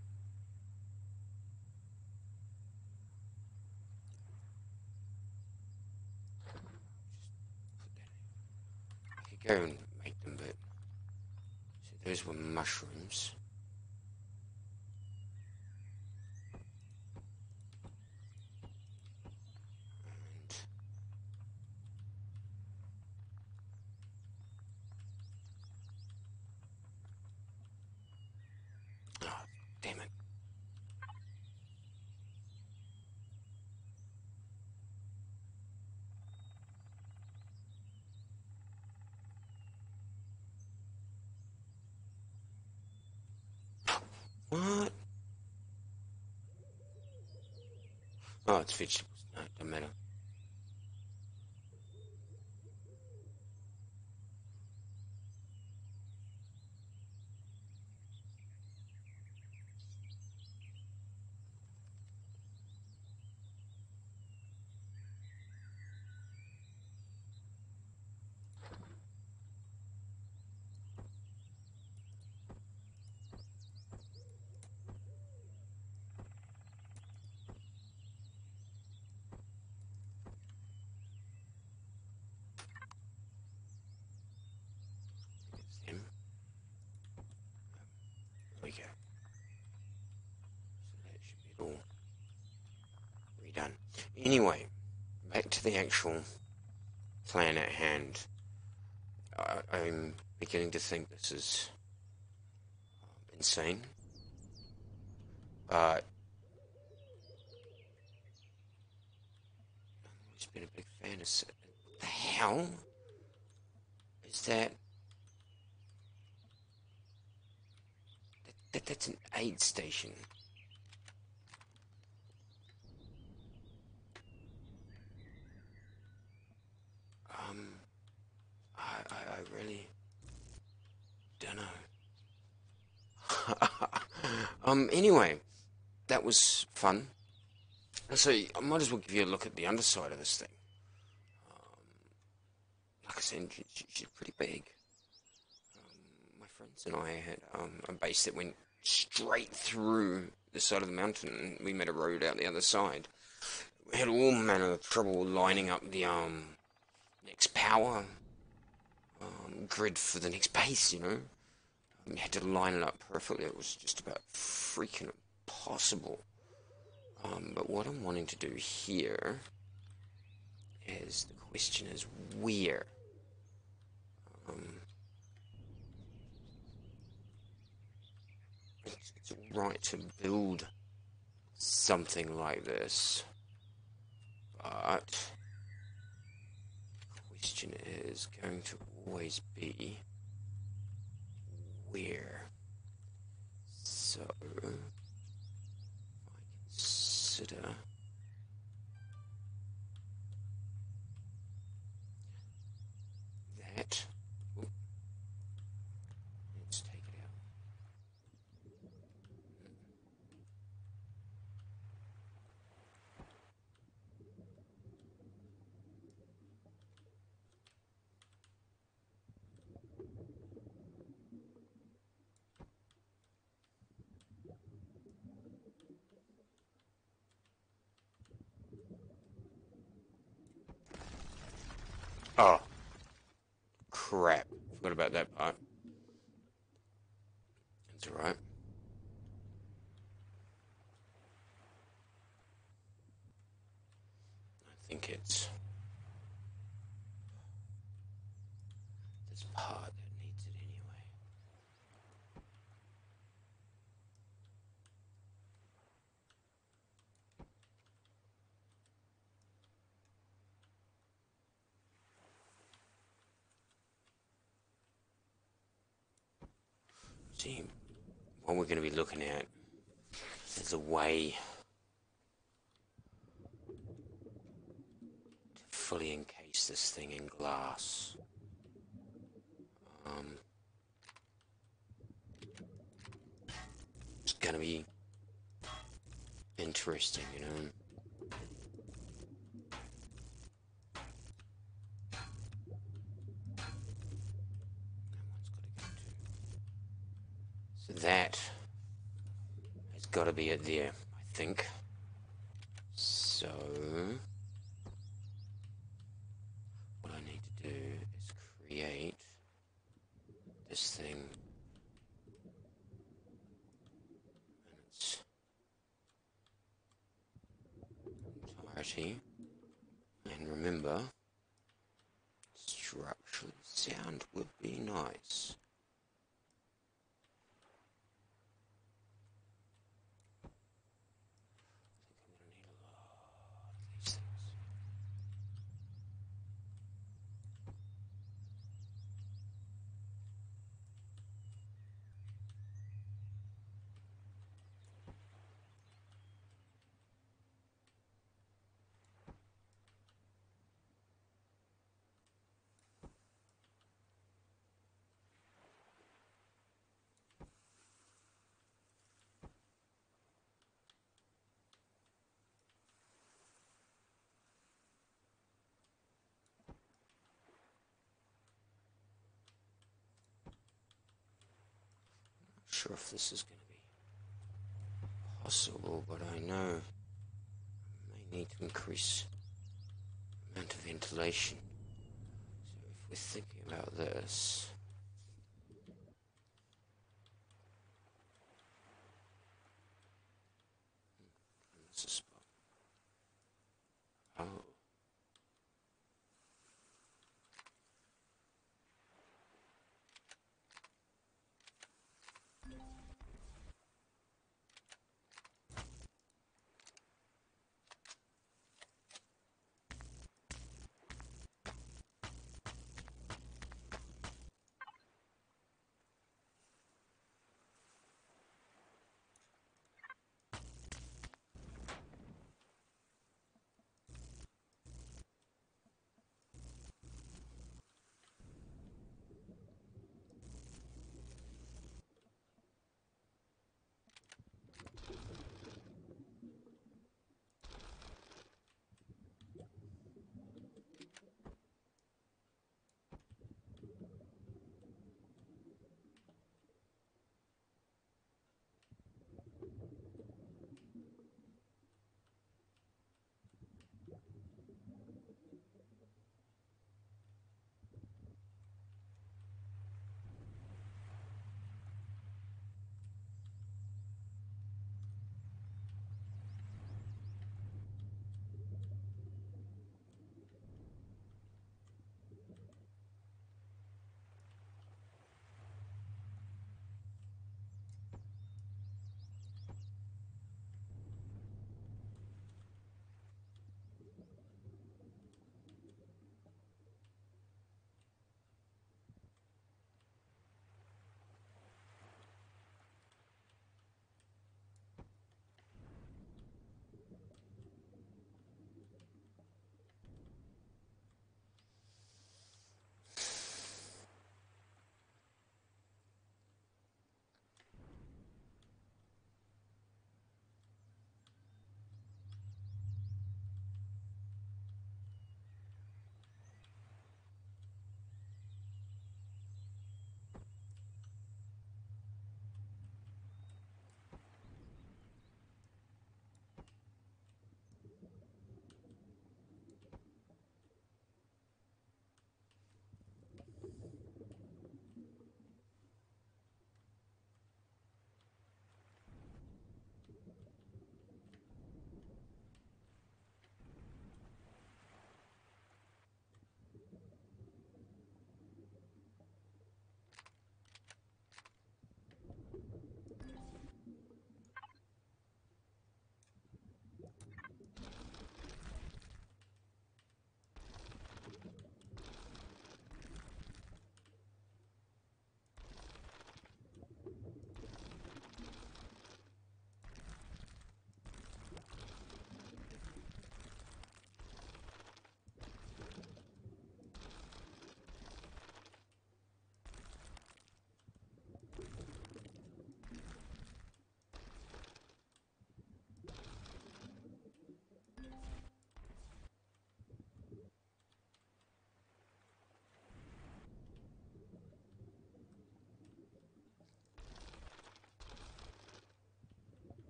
I could go and make them, but so those were mushrooms. And oh, damn it. What? Oh, it's vegetables. No, it doesn't matter. Anyway, back to the actual plan at hand. I'm beginning to think this is insane, but I've always been a big fan of. What the hell is that? That's an aid station. Um, I really don't know. Anyway, that was fun. So I might as well give you a look at the underside of this thing. Like I said, she's pretty big. My friends and I had a base that went straight through the side of the mountain, and we made a road out the other side. We had all manner of trouble lining up the next power grid for the next base, you know. We had to line it up perfectly. It was just about freaking impossible. But what I'm wanting to do here is, the question is where? It's right to build something like this, but the question is going to always be where. So, if I consider that, let's take it out. Oh, crap. Forgot about that part. That's alright. I think it's this part that needs it anyway. See, what we're going to be looking at is a way to fully encase this thing in glass. Um, it's going to be interesting, you know. So that has got to be it there, I think. So, what I need to do is create this thing in its entirety. And remember, structurally sound would be nice. Not sure if this is going to be possible, but I know I may need to increase the amount of ventilation. So if we're thinking about this, that's a spot.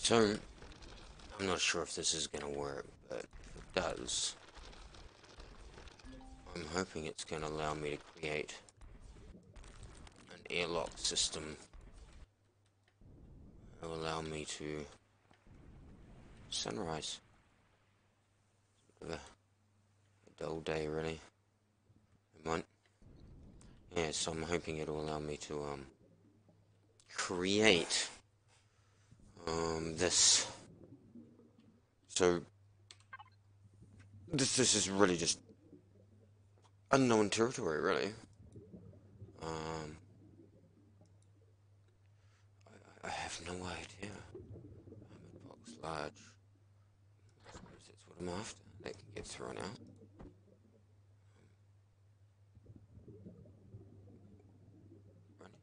So, I'm not sure if this is gonna work, but if it does, I'm hoping it's gonna allow me to create an airlock system. It'll allow me to sunrise. A dull day, really. It might. Yeah, so I'm hoping it'll allow me to create this. So this is really just unknown territory, really. Um, I have no idea. Box large. I suppose that's what I'm after. That can get thrown out. Running.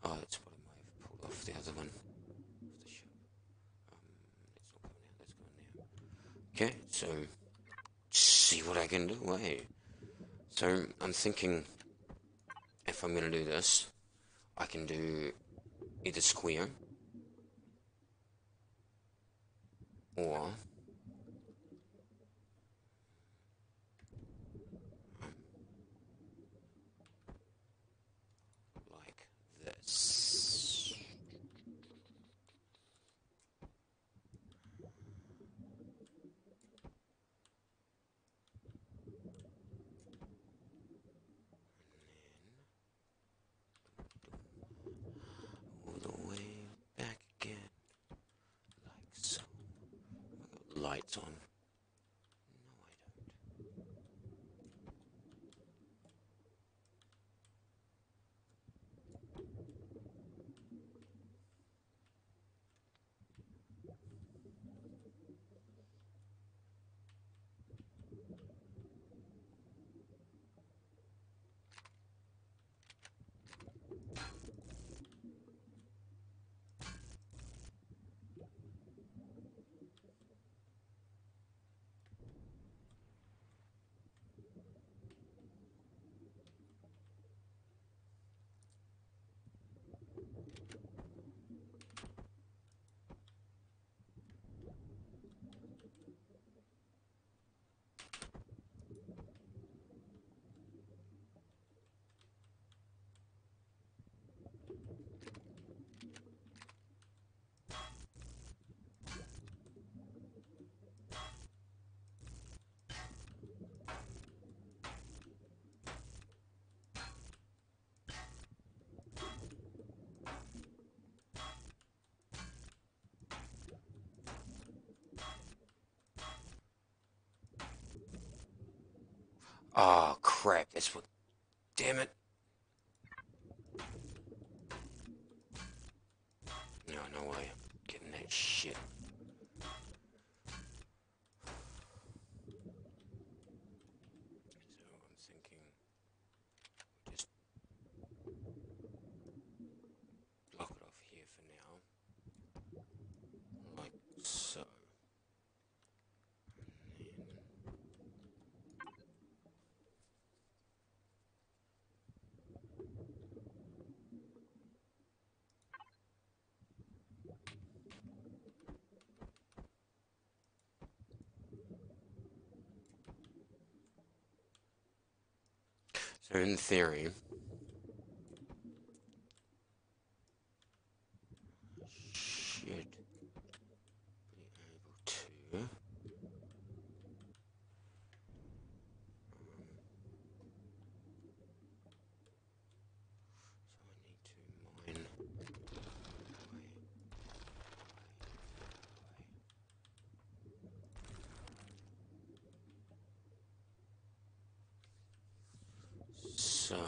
Oh, that's what I might have pulled off the other one. Off the ship. Let's not go in there. Let's go in there. Okay, so see what I can do. Hey. So I'm thinking if I'm gonna do this, I can do either square or like this. All the way back again, like so. I got lights on. No, I don't. Oh crap! That's what. Damn it! No, no way. Getting that shit. So I'm thinking, just block it off here for now, like so. So in theory, should be able to. So I need to mine. So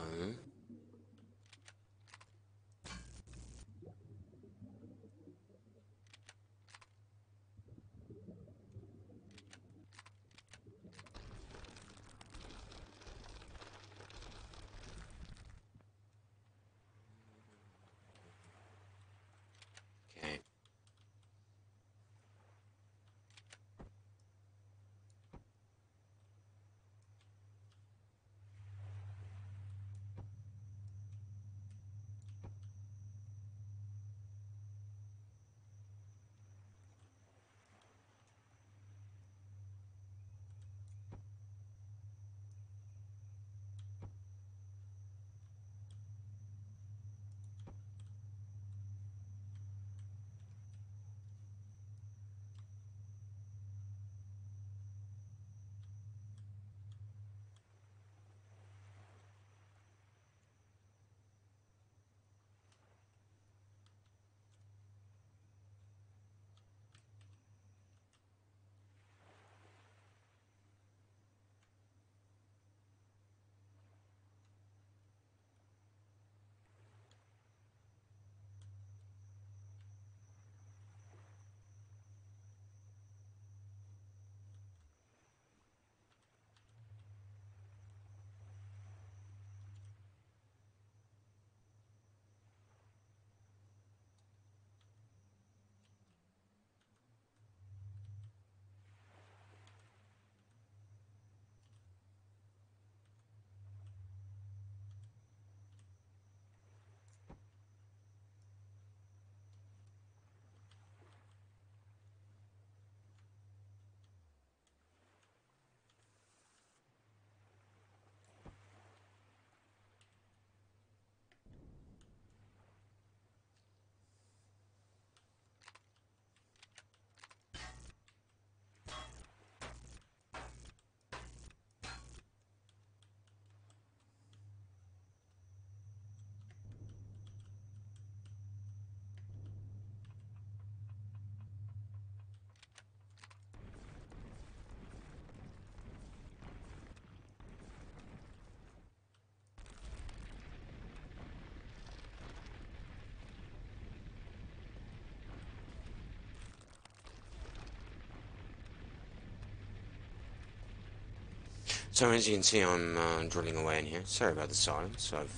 So as you can see, I'm drilling away in here. Sorry about the silence. I've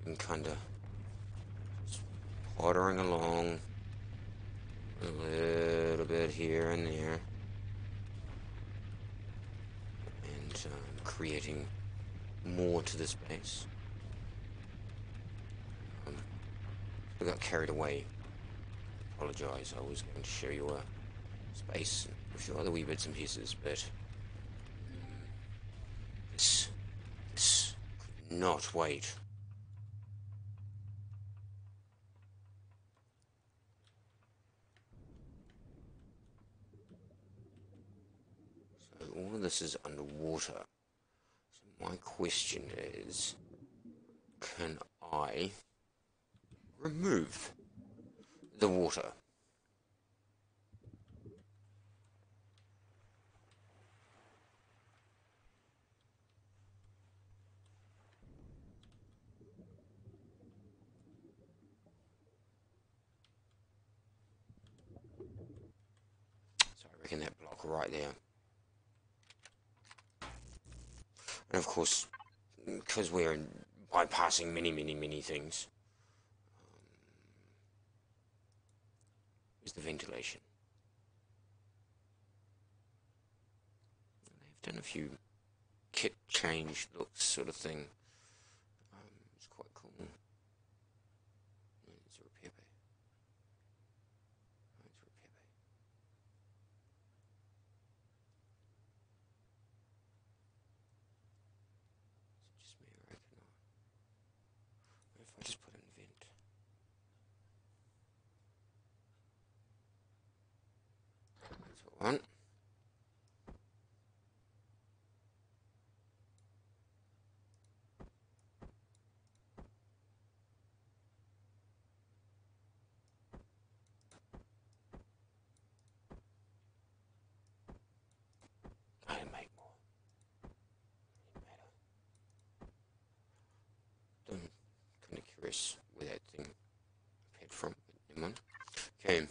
been kind of pottering along a little bit here and there, and creating more to this base. I got carried away. Apologise. I was going to show you a space and a few other wee bits and pieces, but this could not wait. So all of this is underwater. So my question is, can I remove the water? So I reckon that block right there. And of course, because we're bypassing many things, is the ventilation. They've done a few kit change looks sort of thing. It's quite cool. It's a repair bay. Oh, it's a repair bay. Is it just me, I reckon? Or if I just put in vent. That's what I want. I can make more. Matter. I'm kind of curious where that thing appeared from, but never mind. Okay.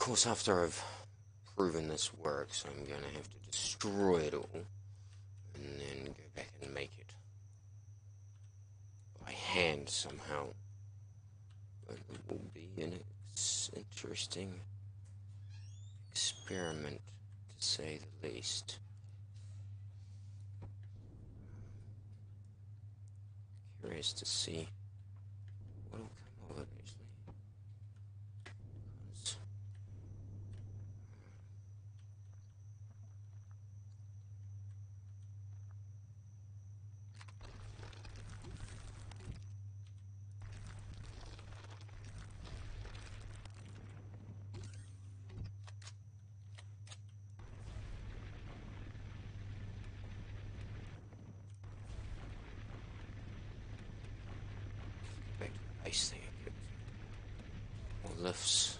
course, after I've proven this works, I'm going to have to destroy it all, and then go back and make it by hand somehow. But it will be an interesting experiment, to say the least. Curious to see what will come of it, actually. 'Cause back to the base thing. More lifts.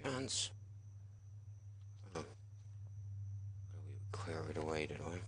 chance. Oh, we clear it away, did I?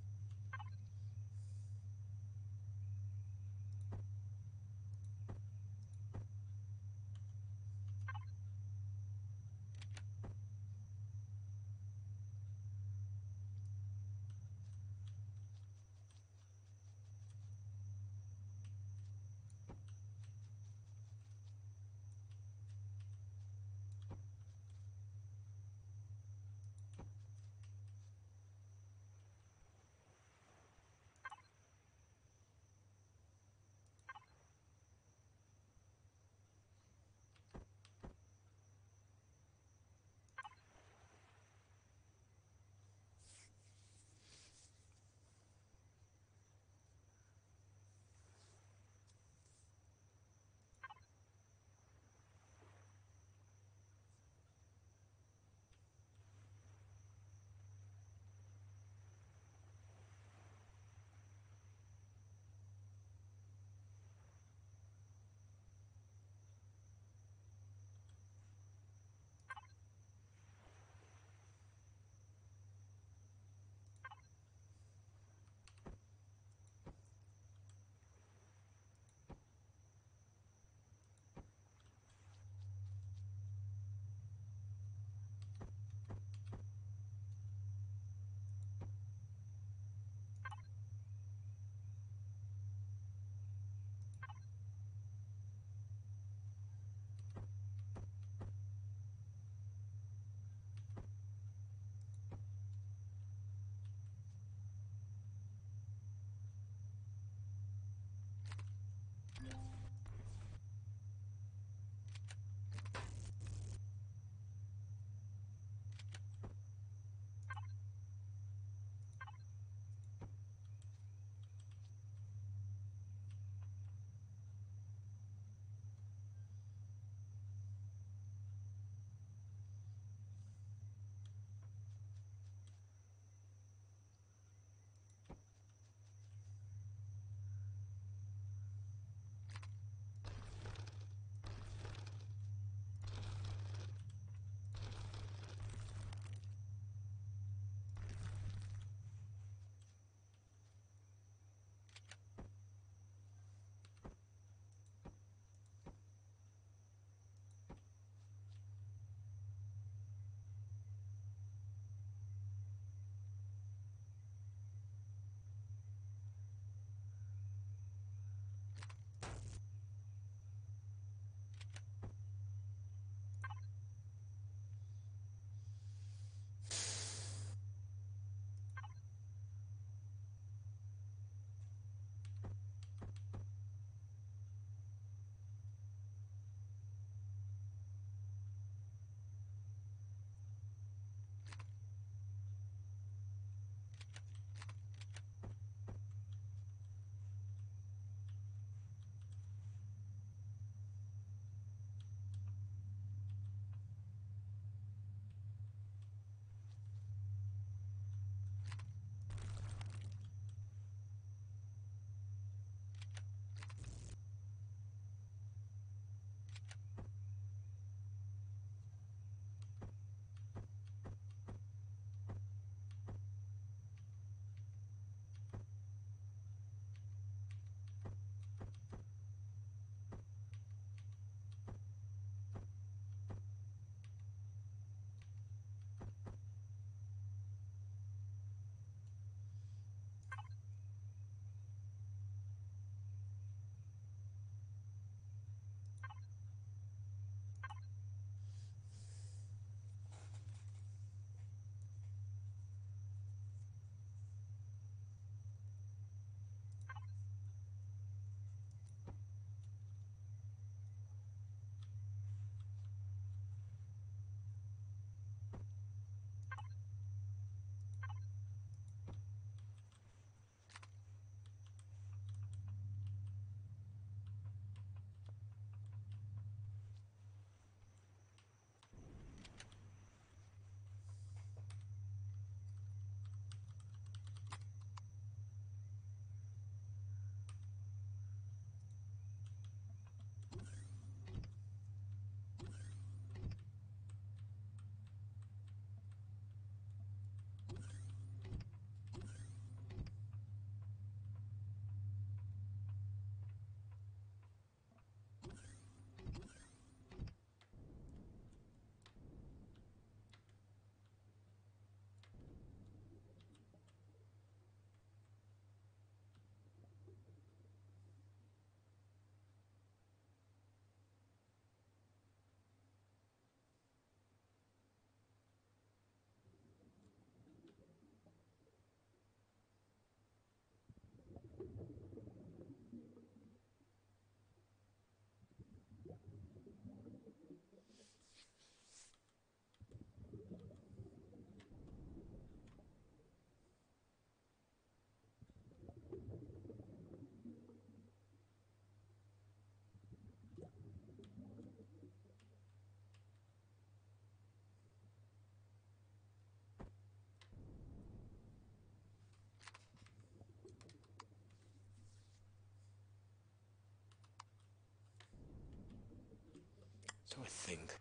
So I think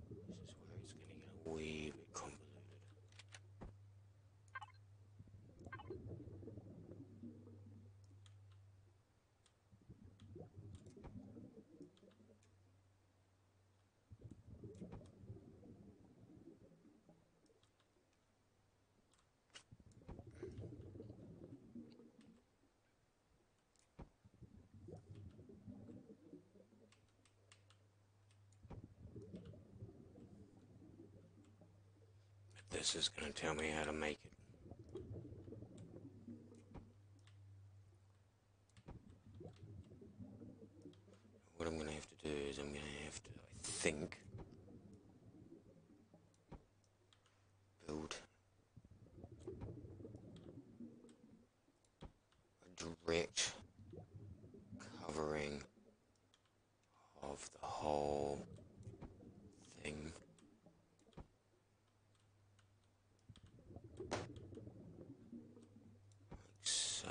this is where it's going to get a wee bit convoluted. This is going to tell me how to make it. What I'm going to have to do is I'm going to have to, I think, build a direct covering of the whole thing. Like so.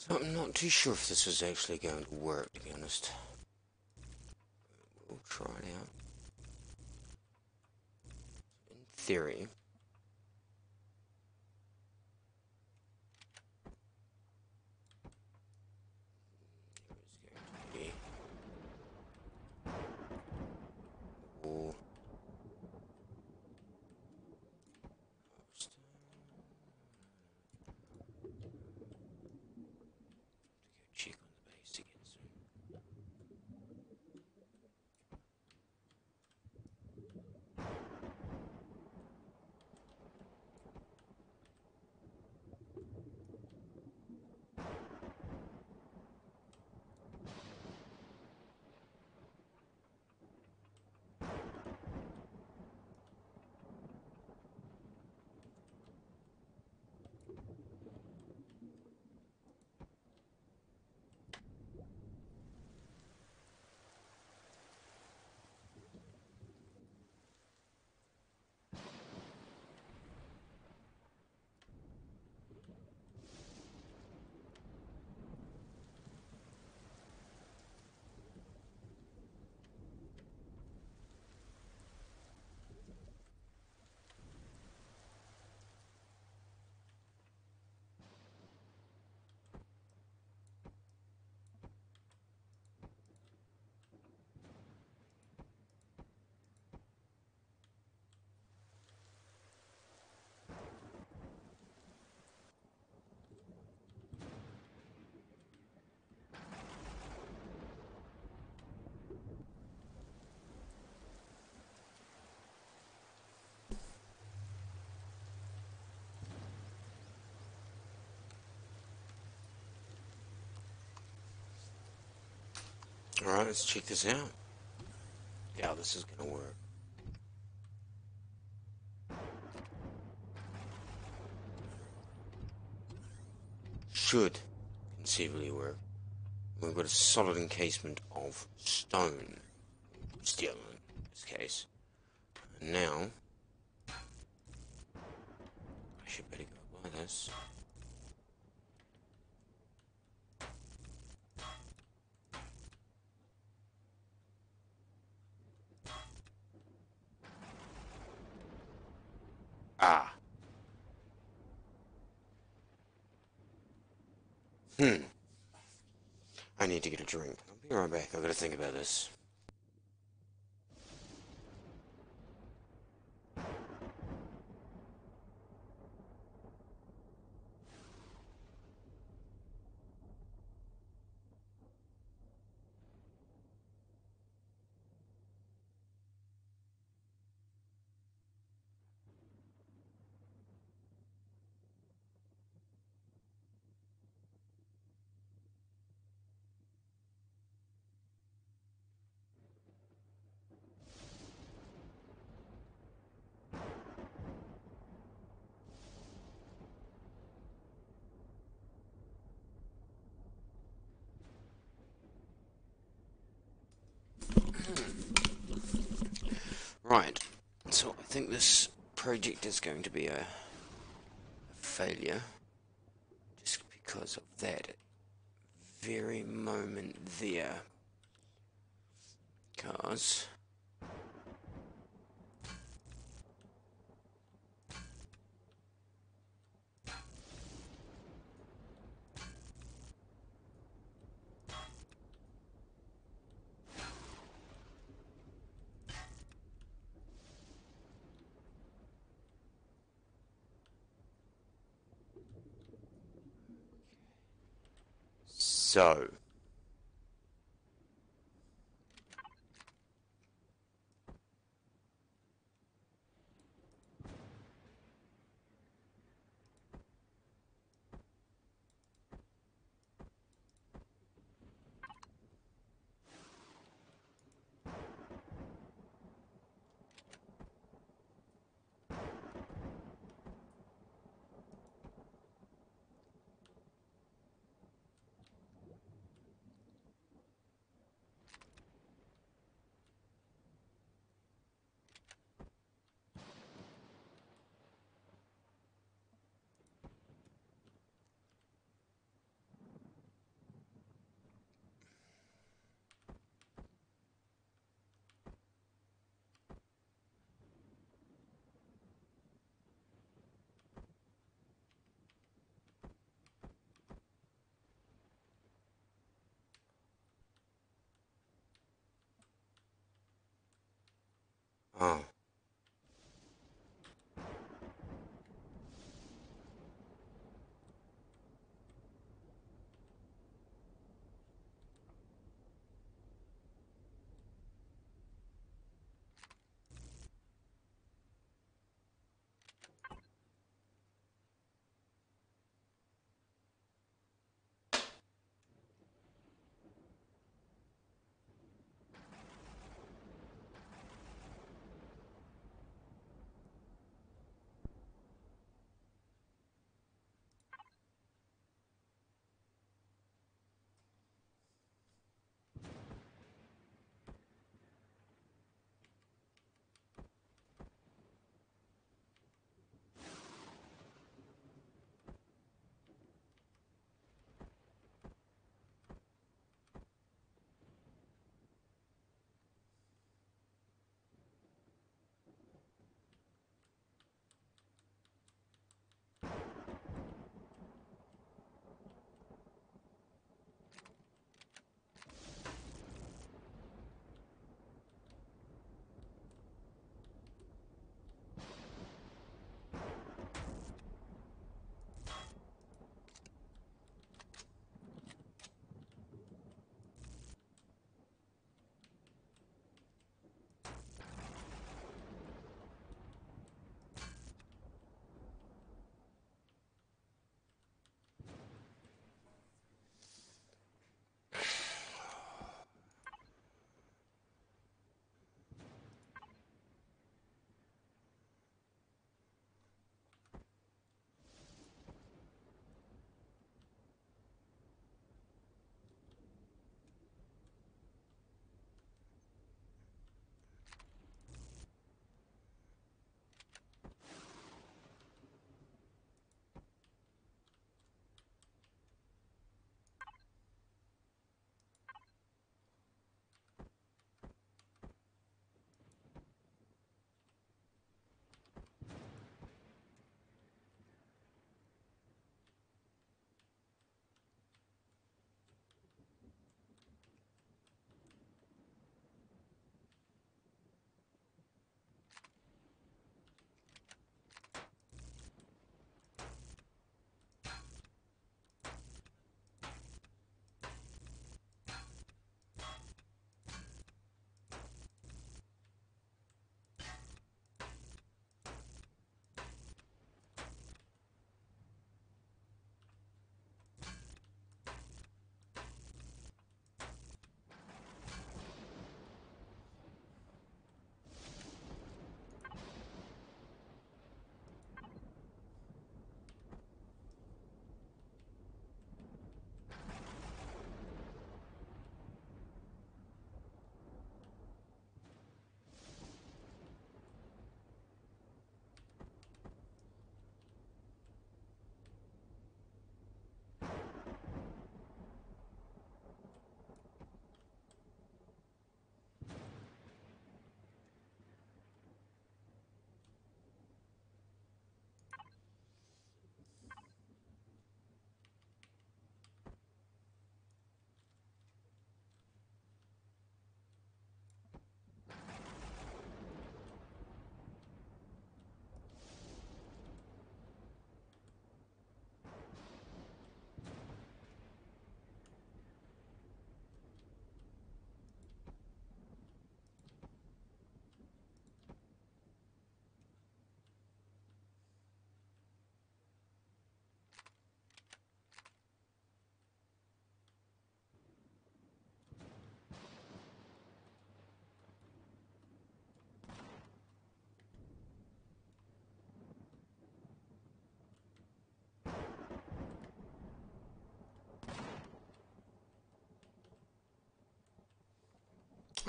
So I'm not too sure if this is actually going to work, to be honest. We'll try it out. In theory, there is going to be a wall. Check on the base again soon. Alright, let's check this out. Yeah, this is gonna work. Should conceivably work. We've got a solid encasement of stone. Steel in this case. And now, I should better go apply this. Ah. I need to get a drink. I'll be right back. I've got to think about this. Right. So I think this project is going to be a failure. Just because of that very moment there. Because so Oh.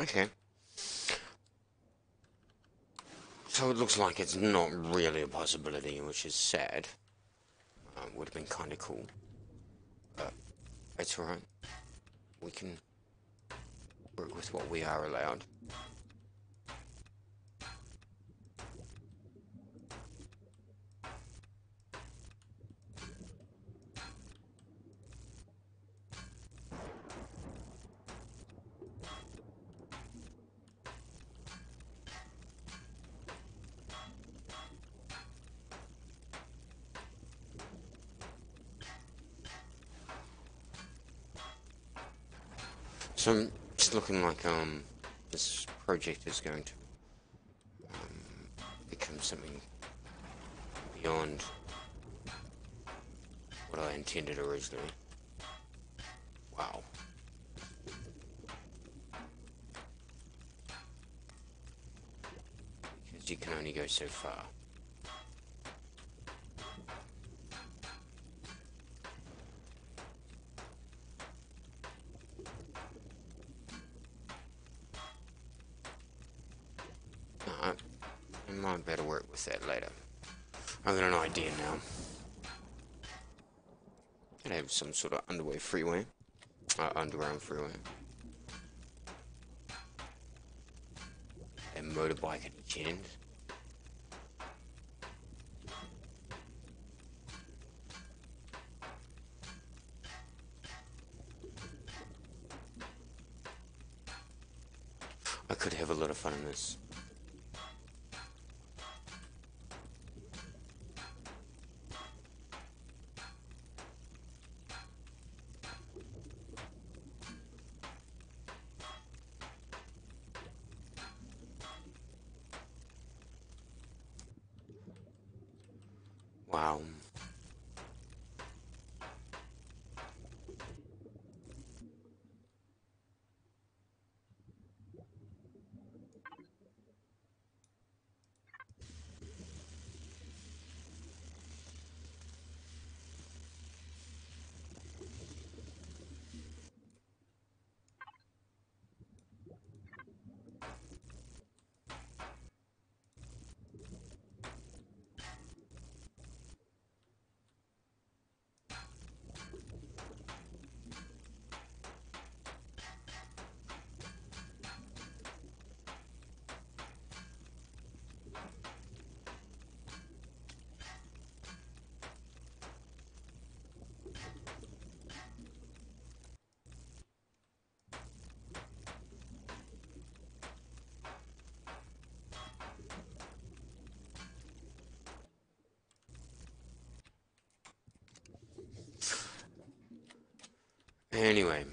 Okay. So it looks like it's not really a possibility, which is sad. Would have been kind of cool. But it's alright. We can work with what we are allowed. So it's looking like this project is going to become something beyond what I intended originally. Wow. Because you can only go so far. I might better work with that later. I've got an idea now. I'd have some sort of underway freeway. Underground freeway. A motorbike at each end. I could have a lot of fun in this. Wow. Anyway,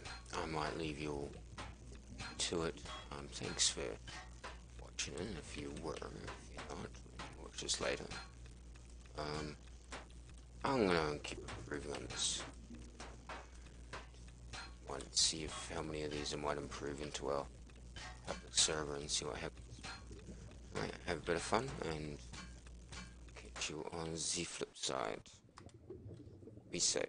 I might leave you all to it. Thanks for watching it, if you were. If you're not, watch this later. I'm gonna keep improving on this. Want to see if how many of these I might improve into our public server and see what happens. Alright, have a bit of fun and catch you on the flip side. Be safe.